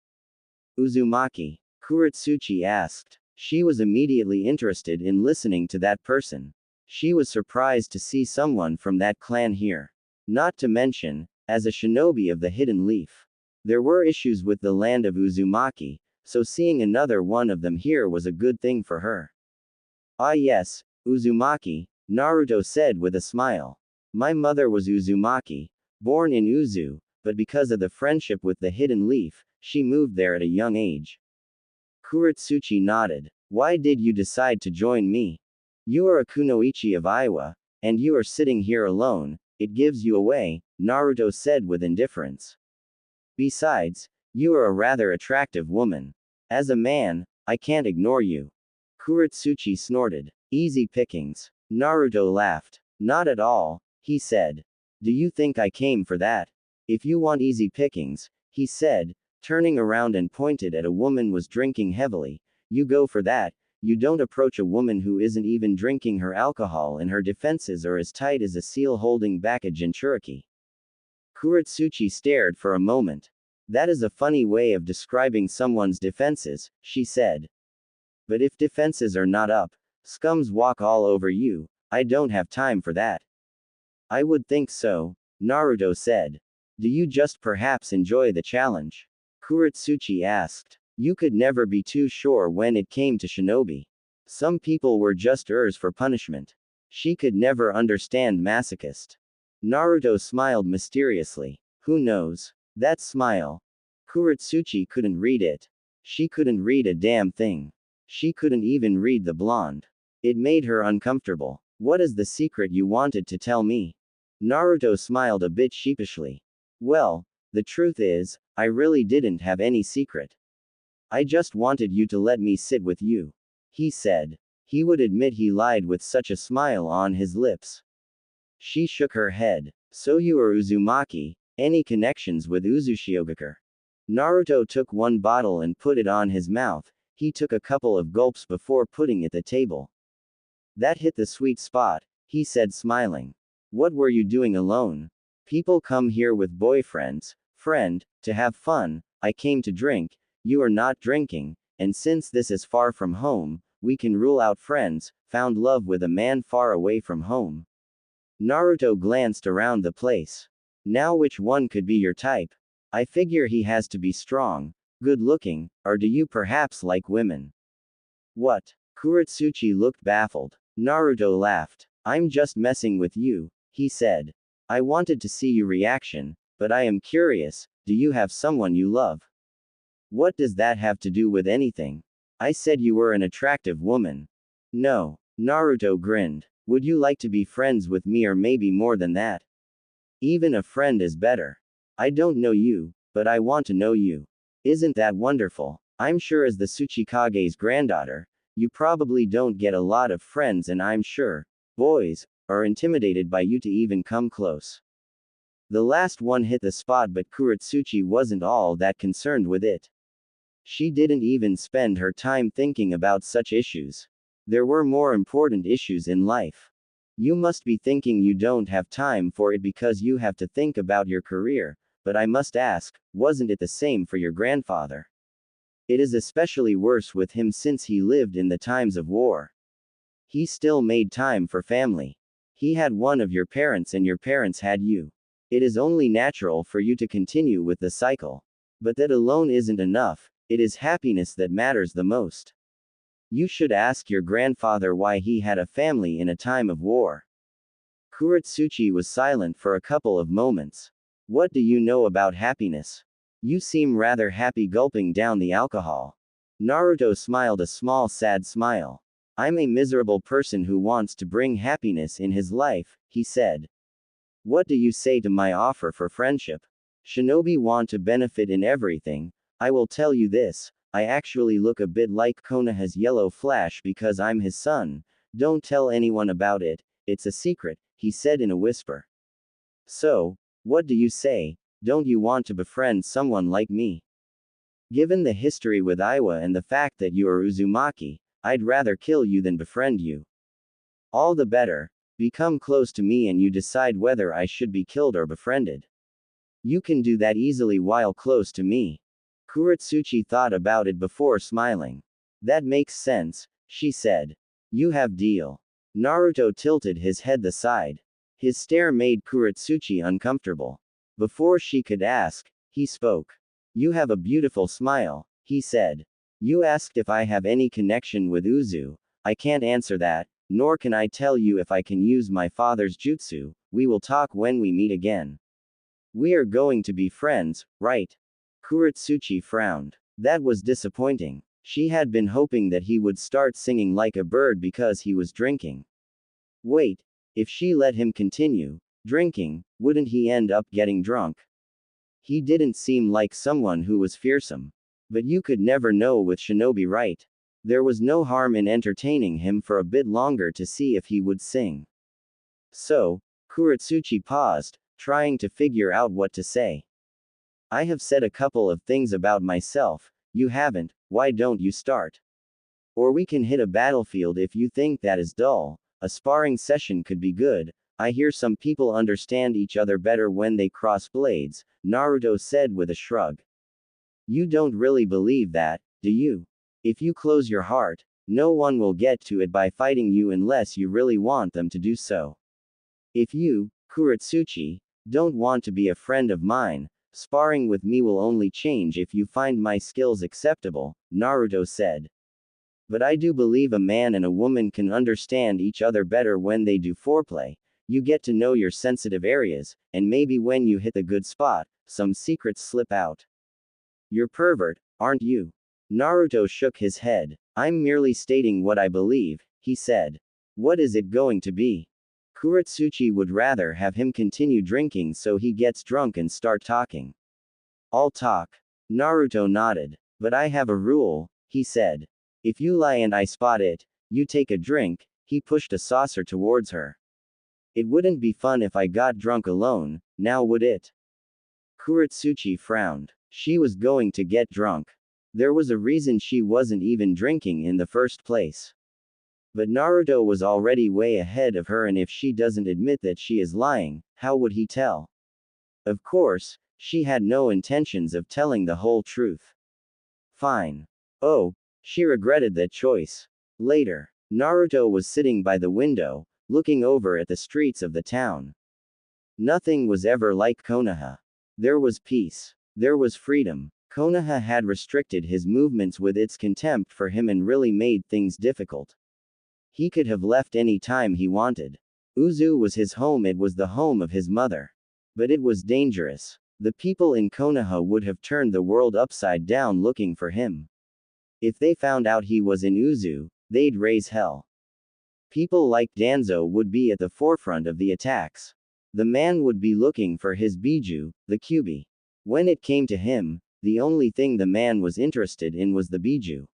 Uzumaki? Kuretsuchi asked. She was immediately interested in listening to that person. She was surprised to see someone from that clan here. Not to mention, as a shinobi of the Hidden Leaf. There were issues with the land of Uzumaki, so seeing another one of them here was a good thing for her. Ah yes, Uzumaki, Naruto said with a smile. My mother was Uzumaki, born in Uzu, but because of the friendship with the Hidden Leaf, she moved there at a young age. Kuretsuchi nodded. Why did you decide to join me? You are a kunoichi of Iowa, and you are sitting here alone, it gives you away, Naruto said with indifference. Besides, you are a rather attractive woman. As a man, I can't ignore you. Kuretsuchi snorted. Easy pickings. Naruto laughed. Not at all, he said. Do you think I came for that? If you want easy pickings, he said, turning around and pointed at a woman was drinking heavily, you go for that. You don't approach a woman who isn't even drinking her alcohol and her defenses are as tight as a seal holding back a jinchuriki. Kuretsuchi stared for a moment. That is a funny way of describing someone's defenses, she said. But if defenses are not up, scums walk all over you, I don't have time for that. I would think so, Naruto said. Do you just perhaps enjoy the challenge? Kuretsuchi asked. You could never be too sure when it came to shinobi. Some people were just ers for punishment. She could never understand masochist. Naruto smiled mysteriously. Who knows? That smile. Kuretsuchi couldn't read it. She couldn't read a damn thing. She couldn't even read the blonde. It made her uncomfortable. What is the secret you wanted to tell me? Naruto smiled a bit sheepishly. Well, the truth is, I really didn't have any secret. I just wanted you to let me sit with you. He said. He would admit he lied with such a smile on his lips. She shook her head. So you are Uzumaki, any connections with Uzushiogakure? Naruto took one bottle and put it on his mouth, he took a couple of gulps before putting it on the table. That hit the sweet spot, he said smiling. What were you doing alone? People come here with boyfriends, friend, to have fun, I came to drink, you are not drinking, and since this is far from home, we can rule out friends, found love with a man far away from home. Naruto glanced around the place. Now which one could be your type? I figure he has to be strong, good looking, or do you perhaps like women? What? Kuretsuchi looked baffled. Naruto laughed. I'm just messing with you, he said. I wanted to see your reaction, but I am curious, do you have someone you love? What does that have to do with anything? I said you were an attractive woman. No. Naruto grinned. Would you like to be friends with me or maybe more than that? Even a friend is better. I don't know you, but I want to know you. Isn't that wonderful? I'm sure as the Tsuchikage's granddaughter, you probably don't get a lot of friends and I'm sure, boys, are intimidated by you to even come close. The last one hit the spot but Kuretsuchi wasn't all that concerned with it. She didn't even spend her time thinking about such issues. There were more important issues in life. You must be thinking you don't have time for it because you have to think about your career, but I must ask, wasn't it the same for your grandfather? It is especially worse with him since he lived in the times of war. He still made time for family. He had one of your parents and your parents had you. It is only natural for you to continue with the cycle. But that alone isn't enough, it is happiness that matters the most. You should ask your grandfather why he had a family in a time of war. Kuretsuchi was silent for a couple of moments. What do you know about happiness? You seem rather happy gulping down the alcohol. Naruto smiled a small sad smile. I'm a miserable person who wants to bring happiness in his life, he said. What do you say to my offer for friendship? Shinobi want to benefit in everything. I will tell you this, I actually look a bit like Konoha's yellow flash because I'm his son. Don't tell anyone about it, it's a secret, he said in a whisper. So, what do you say? Don't you want to befriend someone like me? Given the history with Iwa and the fact that you are Uzumaki, I'd rather kill you than befriend you. All the better. Become close to me and you decide whether I should be killed or befriended. You can do that easily while close to me. Kuretsuchi thought about it before smiling. That makes sense, she said. You have deal. Naruto tilted his head aside. His stare made Kuretsuchi uncomfortable. Before she could ask, he spoke. You have a beautiful smile, he said. You asked if I have any connection with Uzu. I can't answer that. Nor can I tell you if I can use my father's jutsu, we will talk when we meet again. We are going to be friends, right? Kuretsuchi frowned. That was disappointing. She had been hoping that he would start singing like a bird because he was drinking. Wait, if she let him continue drinking, wouldn't he end up getting drunk? He didn't seem like someone who was fearsome. But you could never know with Shinobi, right? There was no harm in entertaining him for a bit longer to see if he would sing. So, Kuretsuchi paused, trying to figure out what to say. I have said a couple of things about myself, you haven't, why don't you start? Or we can hit a battlefield if you think that is dull, a sparring session could be good. I hear some people understand each other better when they cross blades, Naruto said with a shrug. You don't really believe that, do you? If you close your heart, no one will get to it by fighting you unless you really want them to do so. If you, Kuretsuchi, don't want to be a friend of mine, sparring with me will only change if you find my skills acceptable, Naruto said. But I do believe a man and a woman can understand each other better when they do foreplay. You get to know your sensitive areas, and maybe when you hit the good spot, some secrets slip out. You're pervert, aren't you? Naruto shook his head. I'm merely stating what I believe, he said. What is it going to be? Kuretsuchi would rather have him continue drinking so he gets drunk and start talking. I'll talk. Naruto nodded. But I have a rule, he said. If you lie and I spot it, you take a drink. He pushed a saucer towards her. It wouldn't be fun if I got drunk alone, now would it? Kuretsuchi frowned. She was going to get drunk. There was a reason she wasn't even drinking in the first place. But Naruto was already way ahead of her, and if she doesn't admit that she is lying, how would he tell? Of course, she had no intentions of telling the whole truth. Fine. Oh, she regretted that choice. Later, Naruto was sitting by the window, looking over at the streets of the town. Nothing was ever like Konoha. There was peace. There was freedom. Konoha had restricted his movements with its contempt for him and really made things difficult. He could have left any time he wanted. Uzu was his home, it was the home of his mother. But it was dangerous. The people in Konoha would have turned the world upside down looking for him. If they found out he was in Uzu, they'd raise hell. People like Danzo would be at the forefront of the attacks. The man would be looking for his Biju, the Kyuubi. When it came to him, the only thing the man was interested in was the Biju.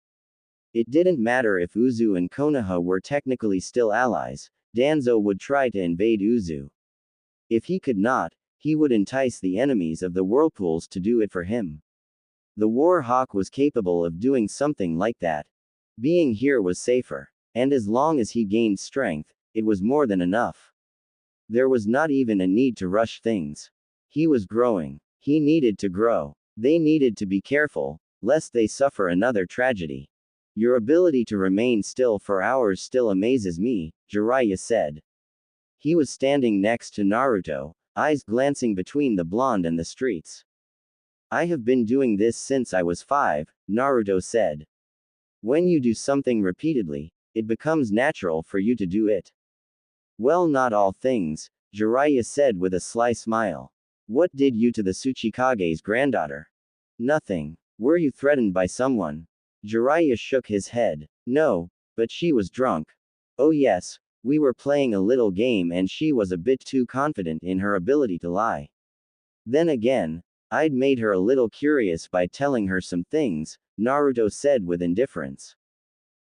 It didn't matter if Uzu and Konoha were technically still allies, Danzo would try to invade Uzu. If he could not, he would entice the enemies of the whirlpools to do it for him. The War Hawk was capable of doing something like that. Being here was safer. And as long as he gained strength, it was more than enough. There was not even a need to rush things. He was growing. He needed to grow. They needed to be careful, lest they suffer another tragedy. Your ability to remain still for hours still amazes me, Jiraiya said. He was standing next to Naruto, eyes glancing between the blonde and the streets. I have been doing this since I was 5, Naruto said. When you do something repeatedly, it becomes natural for you to do it. Well, not all things, Jiraiya said with a sly smile. What did you to the Tsuchikage's granddaughter? Nothing. Were you threatened by someone? Jiraiya shook his head. No, but she was drunk. Oh yes, we were playing a little game and she was a bit too confident in her ability to lie. Then again, I'd made her a little curious by telling her some things, Naruto said with indifference.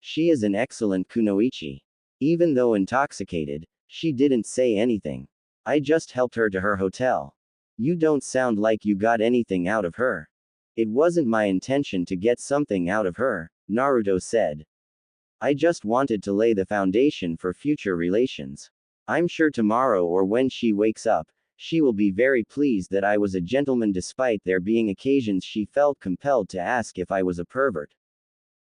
She is an excellent kunoichi. Even though intoxicated, she didn't say anything. I just helped her to her hotel. You don't sound like you got anything out of her. It wasn't my intention to get something out of her, Naruto said. I just wanted to lay the foundation for future relations. I'm sure tomorrow or when she wakes up, she will be very pleased that I was a gentleman despite there being occasions she felt compelled to ask if I was a pervert.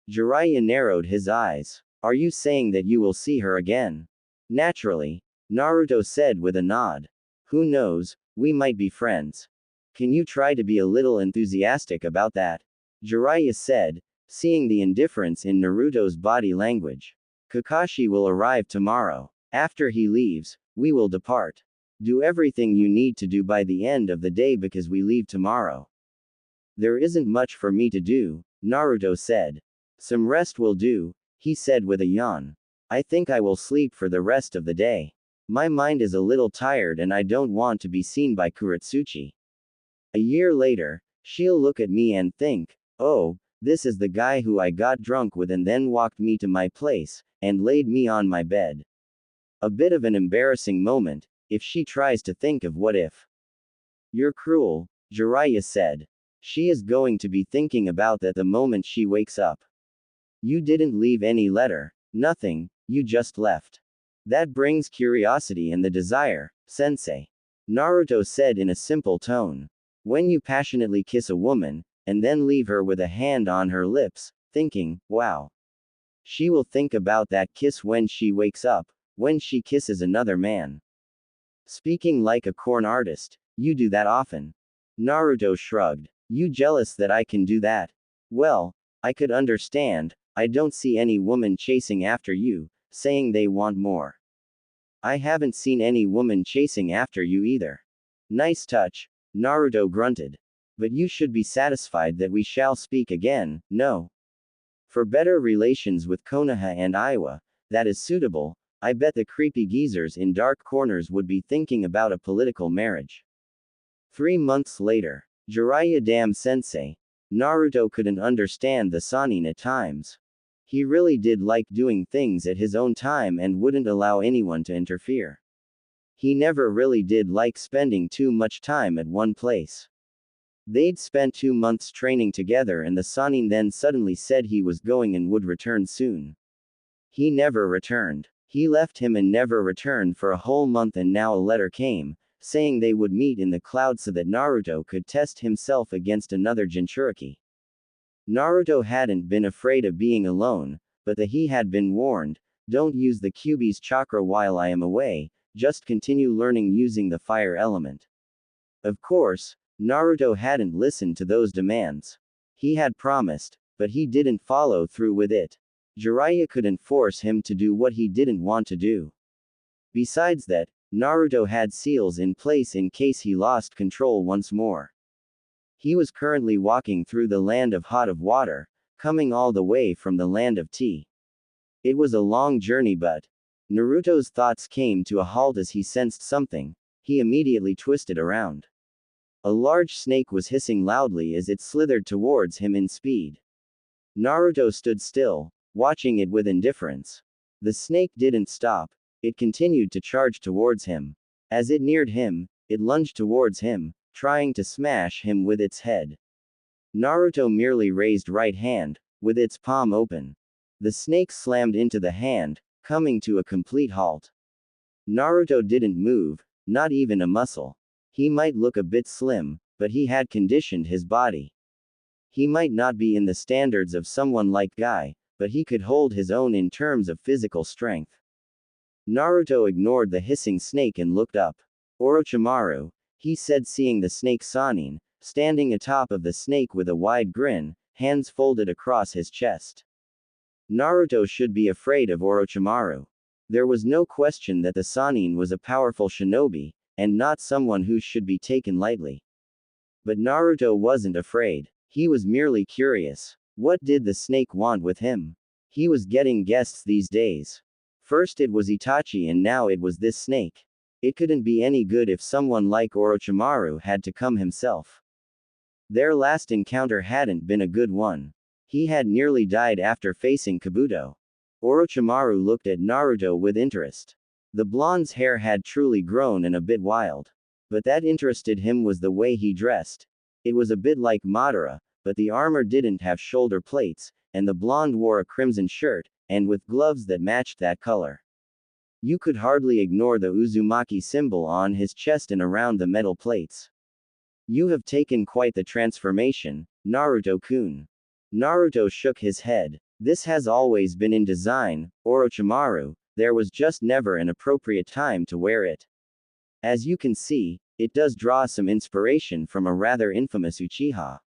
Jiraiya narrowed his eyes. Are you saying that you will see her again? Naturally, Naruto said with a nod. Who knows, we might be friends. Can you try to be a little enthusiastic about that? Jiraiya said, seeing the indifference in Naruto's body language. Kakashi will arrive tomorrow. After he leaves, we will depart. Do everything you need to do by the end of the day because we leave tomorrow. There isn't much for me to do, Naruto said. Some rest will do, he said with a yawn. I think I will sleep for the rest of the day. My mind is a little tired and I don't want to be seen by Kuratsuchi. A year later, she'll look at me and think, oh, this is the guy who I got drunk with and then walked me to my place, and laid me on my bed. A bit of an embarrassing moment, if she tries to think of what if. You're cruel, Jiraiya said. She is going to be thinking about that the moment she wakes up. You didn't leave any letter. Nothing, you just left. That brings curiosity and the desire, sensei. Naruto said in a simple tone. When you passionately kiss a woman, and then leave her with a hand on her lips, thinking, wow. She will think about that kiss when she wakes up, when she kisses another man. Speaking like a corn artist, you do that often. Naruto shrugged. You jealous that I can do that? Well, I could understand. I don't see any woman chasing after you, saying they want more. I haven't seen any woman chasing after you either. Nice touch, Naruto grunted. But you should be satisfied that we shall speak again, no? For better relations with Konoha and Iowa, that is suitable, I bet the creepy geezers in dark corners would be thinking about a political marriage. 3 months later, Jiraiya damn sensei. Naruto couldn't understand the Sannin at times. He really did like doing things at his own time and wouldn't allow anyone to interfere. He never really did like spending too much time at one place. They'd spent 2 months training together and the Sannin then suddenly said he was going and would return soon. He never returned. He left him and never returned for a whole month, and now a letter came, saying they would meet in the clouds so that Naruto could test himself against another Jinchuriki. Naruto hadn't been afraid of being alone, but he had been warned, don't use the Kyuubi's chakra while I am away, just continue learning using the fire element. Of course, Naruto hadn't listened to those demands. He had promised, but he didn't follow through with it. Jiraiya couldn't force him to do what he didn't want to do. Besides that, Naruto had seals in place in case he lost control once more. He was currently walking through the land of hot of water, coming all the way from the land of tea. It was a long journey, but Naruto's thoughts came to a halt as he sensed something. He immediately twisted around. A large snake was hissing loudly as it slithered towards him in speed. Naruto stood still, watching it with indifference. The snake didn't stop. It continued to charge towards him. As it neared him, it lunged towards him, trying to smash him with its head. Naruto merely raised right hand, with its palm open. The snake slammed into the hand, coming to a complete halt. Naruto didn't move, not even a muscle. He might look a bit slim, but he had conditioned his body. He might not be in the standards of someone like Guy, but he could hold his own in terms of physical strength. Naruto ignored the hissing snake and looked up. Orochimaru, he said, seeing the snake Sannin, standing atop of the snake with a wide grin, hands folded across his chest. Naruto should be afraid of Orochimaru. There was no question that the Sannin was a powerful shinobi, and not someone who should be taken lightly. But Naruto wasn't afraid. He was merely curious. What did the snake want with him? He was getting guests these days. First it was Itachi and now it was this snake. It couldn't be any good if someone like Orochimaru had to come himself. Their last encounter hadn't been a good one. He had nearly died after facing Kabuto. Orochimaru looked at Naruto with interest. The blonde's hair had truly grown and a bit wild. But that interested him was the way he dressed. It was a bit like Madara, but the armor didn't have shoulder plates, and the blonde wore a crimson shirt, and with gloves that matched that color. You could hardly ignore the Uzumaki symbol on his chest and around the metal plates. You have taken quite the transformation, Naruto-kun. Naruto shook his head. This has always been in design, Orochimaru, there was just never an appropriate time to wear it. As you can see, it does draw some inspiration from a rather infamous Uchiha.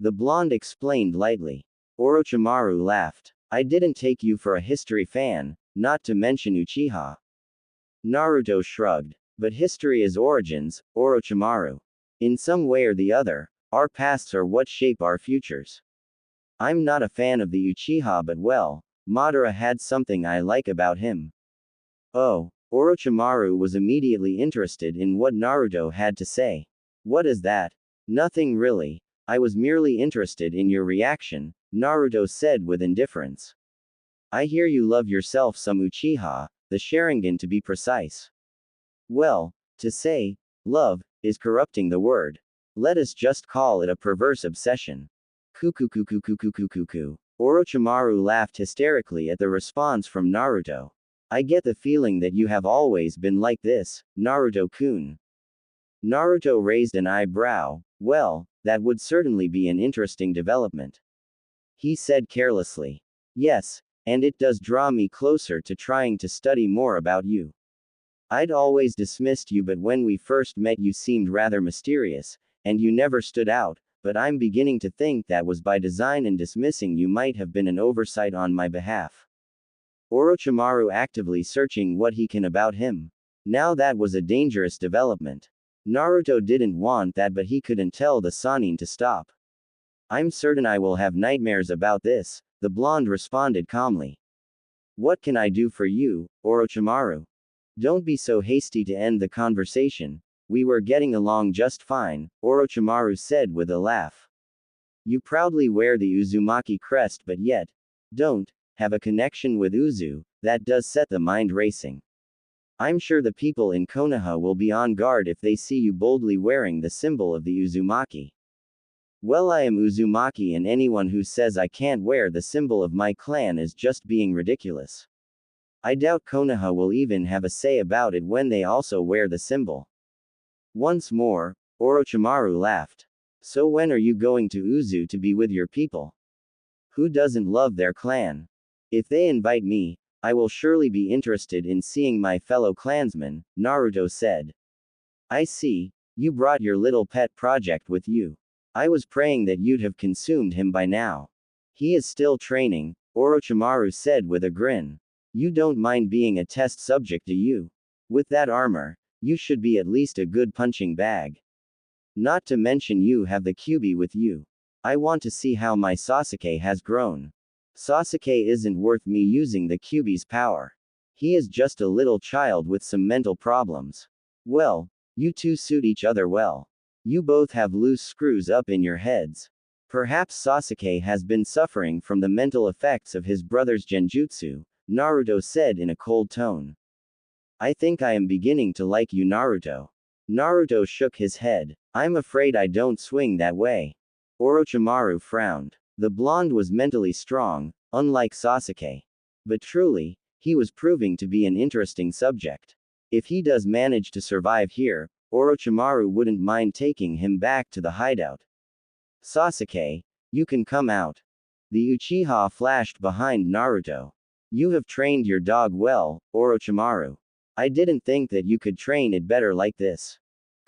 The blonde explained lightly. Orochimaru laughed. I didn't take you for a history fan, not to mention Uchiha. Naruto shrugged. But history is origins, Orochimaru. In some way or the other, our pasts are what shape our futures. I'm not a fan of the Uchiha, but well, Madara had something I like about him. Oh, Orochimaru was immediately interested in what Naruto had to say. What is that? Nothing really. I was merely interested in your reaction, Naruto said with indifference. I hear you love yourself some Uchiha, the Sharingan to be precise. Well, to say, love, is corrupting the word. Let us just call it a perverse obsession. Kukukukukukukukuku. Orochimaru laughed hysterically at the response from Naruto. I get the feeling that you have always been like this, Naruto-kun. Naruto raised an eyebrow. Well, that would certainly be an interesting development. He said carelessly. Yes, and it does draw me closer to trying to study more about you. I'd always dismissed you, but when we first met you seemed rather mysterious, and you never stood out, but I'm beginning to think that was by design and dismissing you might have been an oversight on my behalf. Orochimaru actively searching what he can about him. Now that was a dangerous development. Naruto didn't want that, but he couldn't tell the Sannin to stop. I'm certain I will have nightmares about this, the blonde responded calmly. What can I do for you, Orochimaru? Don't be so hasty to end the conversation. We were getting along just fine, Orochimaru said with a laugh. You proudly wear the Uzumaki crest but yet don't have a connection with Uzu, that does set the mind racing. I'm sure the people in Konoha will be on guard if they see you boldly wearing the symbol of the Uzumaki. Well, I am Uzumaki, and anyone who says I can't wear the symbol of my clan is just being ridiculous. I doubt Konoha will even have a say about it when they also wear the symbol. Once more, Orochimaru laughed. So when are you going to Uzu to be with your people? Who doesn't love their clan? If they invite me, I will surely be interested in seeing my fellow clansmen, Naruto said. I see, you brought your little pet project with you. I was praying that you'd have consumed him by now. He is still training, Orochimaru said with a grin. You don't mind being a test subject, do you? With that armor, you should be at least a good punching bag. Not to mention you have the Kyuubi with you. I want to see how my Sasuke has grown. Sasuke isn't worth me using the Kyuubi's power. He is just a little child with some mental problems. Well, you two suit each other well. You both have loose screws up in your heads. Perhaps Sasuke has been suffering from the mental effects of his brother's genjutsu, Naruto said in a cold tone. I think I am beginning to like you, Naruto. Naruto shook his head. I'm afraid I don't swing that way. Orochimaru frowned. The blonde was mentally strong, unlike Sasuke. But truly, he was proving to be an interesting subject. If he does manage to survive here, Orochimaru wouldn't mind taking him back to the hideout. Sasuke, you can come out. The Uchiha flashed behind Naruto. You have trained your dog well, Orochimaru. I didn't think that you could train it better like this.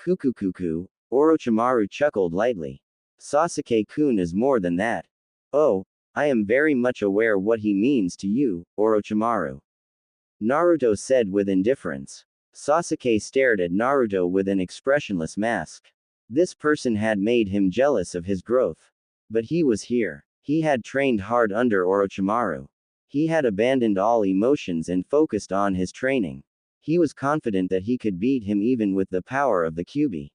Kukukuku, Orochimaru chuckled lightly. Sasuke-kun is more than that. Oh, I am very much aware what he means to you, Orochimaru. Naruto said with indifference. Sasuke stared at Naruto with an expressionless mask. This person had made him jealous of his growth. But he was here. He had trained hard under Orochimaru. He had abandoned all emotions and focused on his training. He was confident that he could beat him even with the power of the Kyuubi.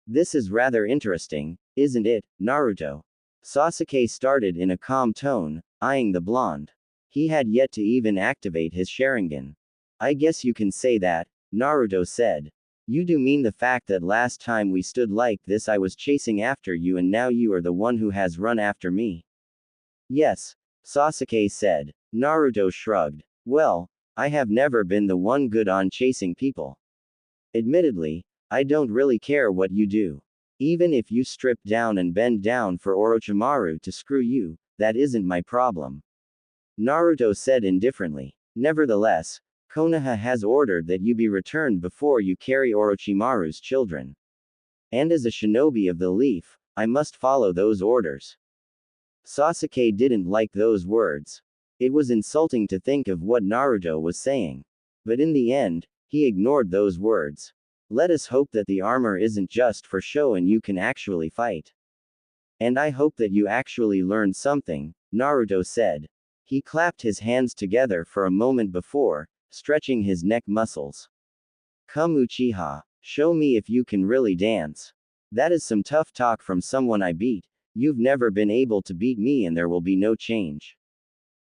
This is rather interesting, isn't it, Naruto? Sasuke started in a calm tone, eyeing the blonde. He had yet to even activate his Sharingan. I guess you can say that, Naruto said. You do mean the fact that last time we stood like this I was chasing after you and now you are the one who has run after me? Yes, Sasuke said. Naruto shrugged. Well, I have never been the one good on chasing people. Admittedly, I don't really care what you do. Even if you strip down and bend down for Orochimaru to screw you, that isn't my problem. Naruto said indifferently. Nevertheless, Konoha has ordered that you be returned before you carry Orochimaru's children. And as a shinobi of the leaf, I must follow those orders. Sasuke didn't like those words. It was insulting to think of what Naruto was saying. But in the end, he ignored those words. Let us hope that the armor isn't just for show and you can actually fight. And I hope that you actually learned something, Naruto said. He clapped his hands together for a moment before, stretching his neck muscles. Come Uchiha, show me if you can really dance. That is some tough talk from someone I beat. You've never been able to beat me and there will be no change.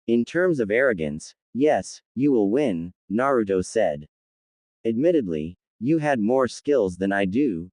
In terms of arrogance, yes, you will win, Naruto said. Admittedly, you had more skills than I do,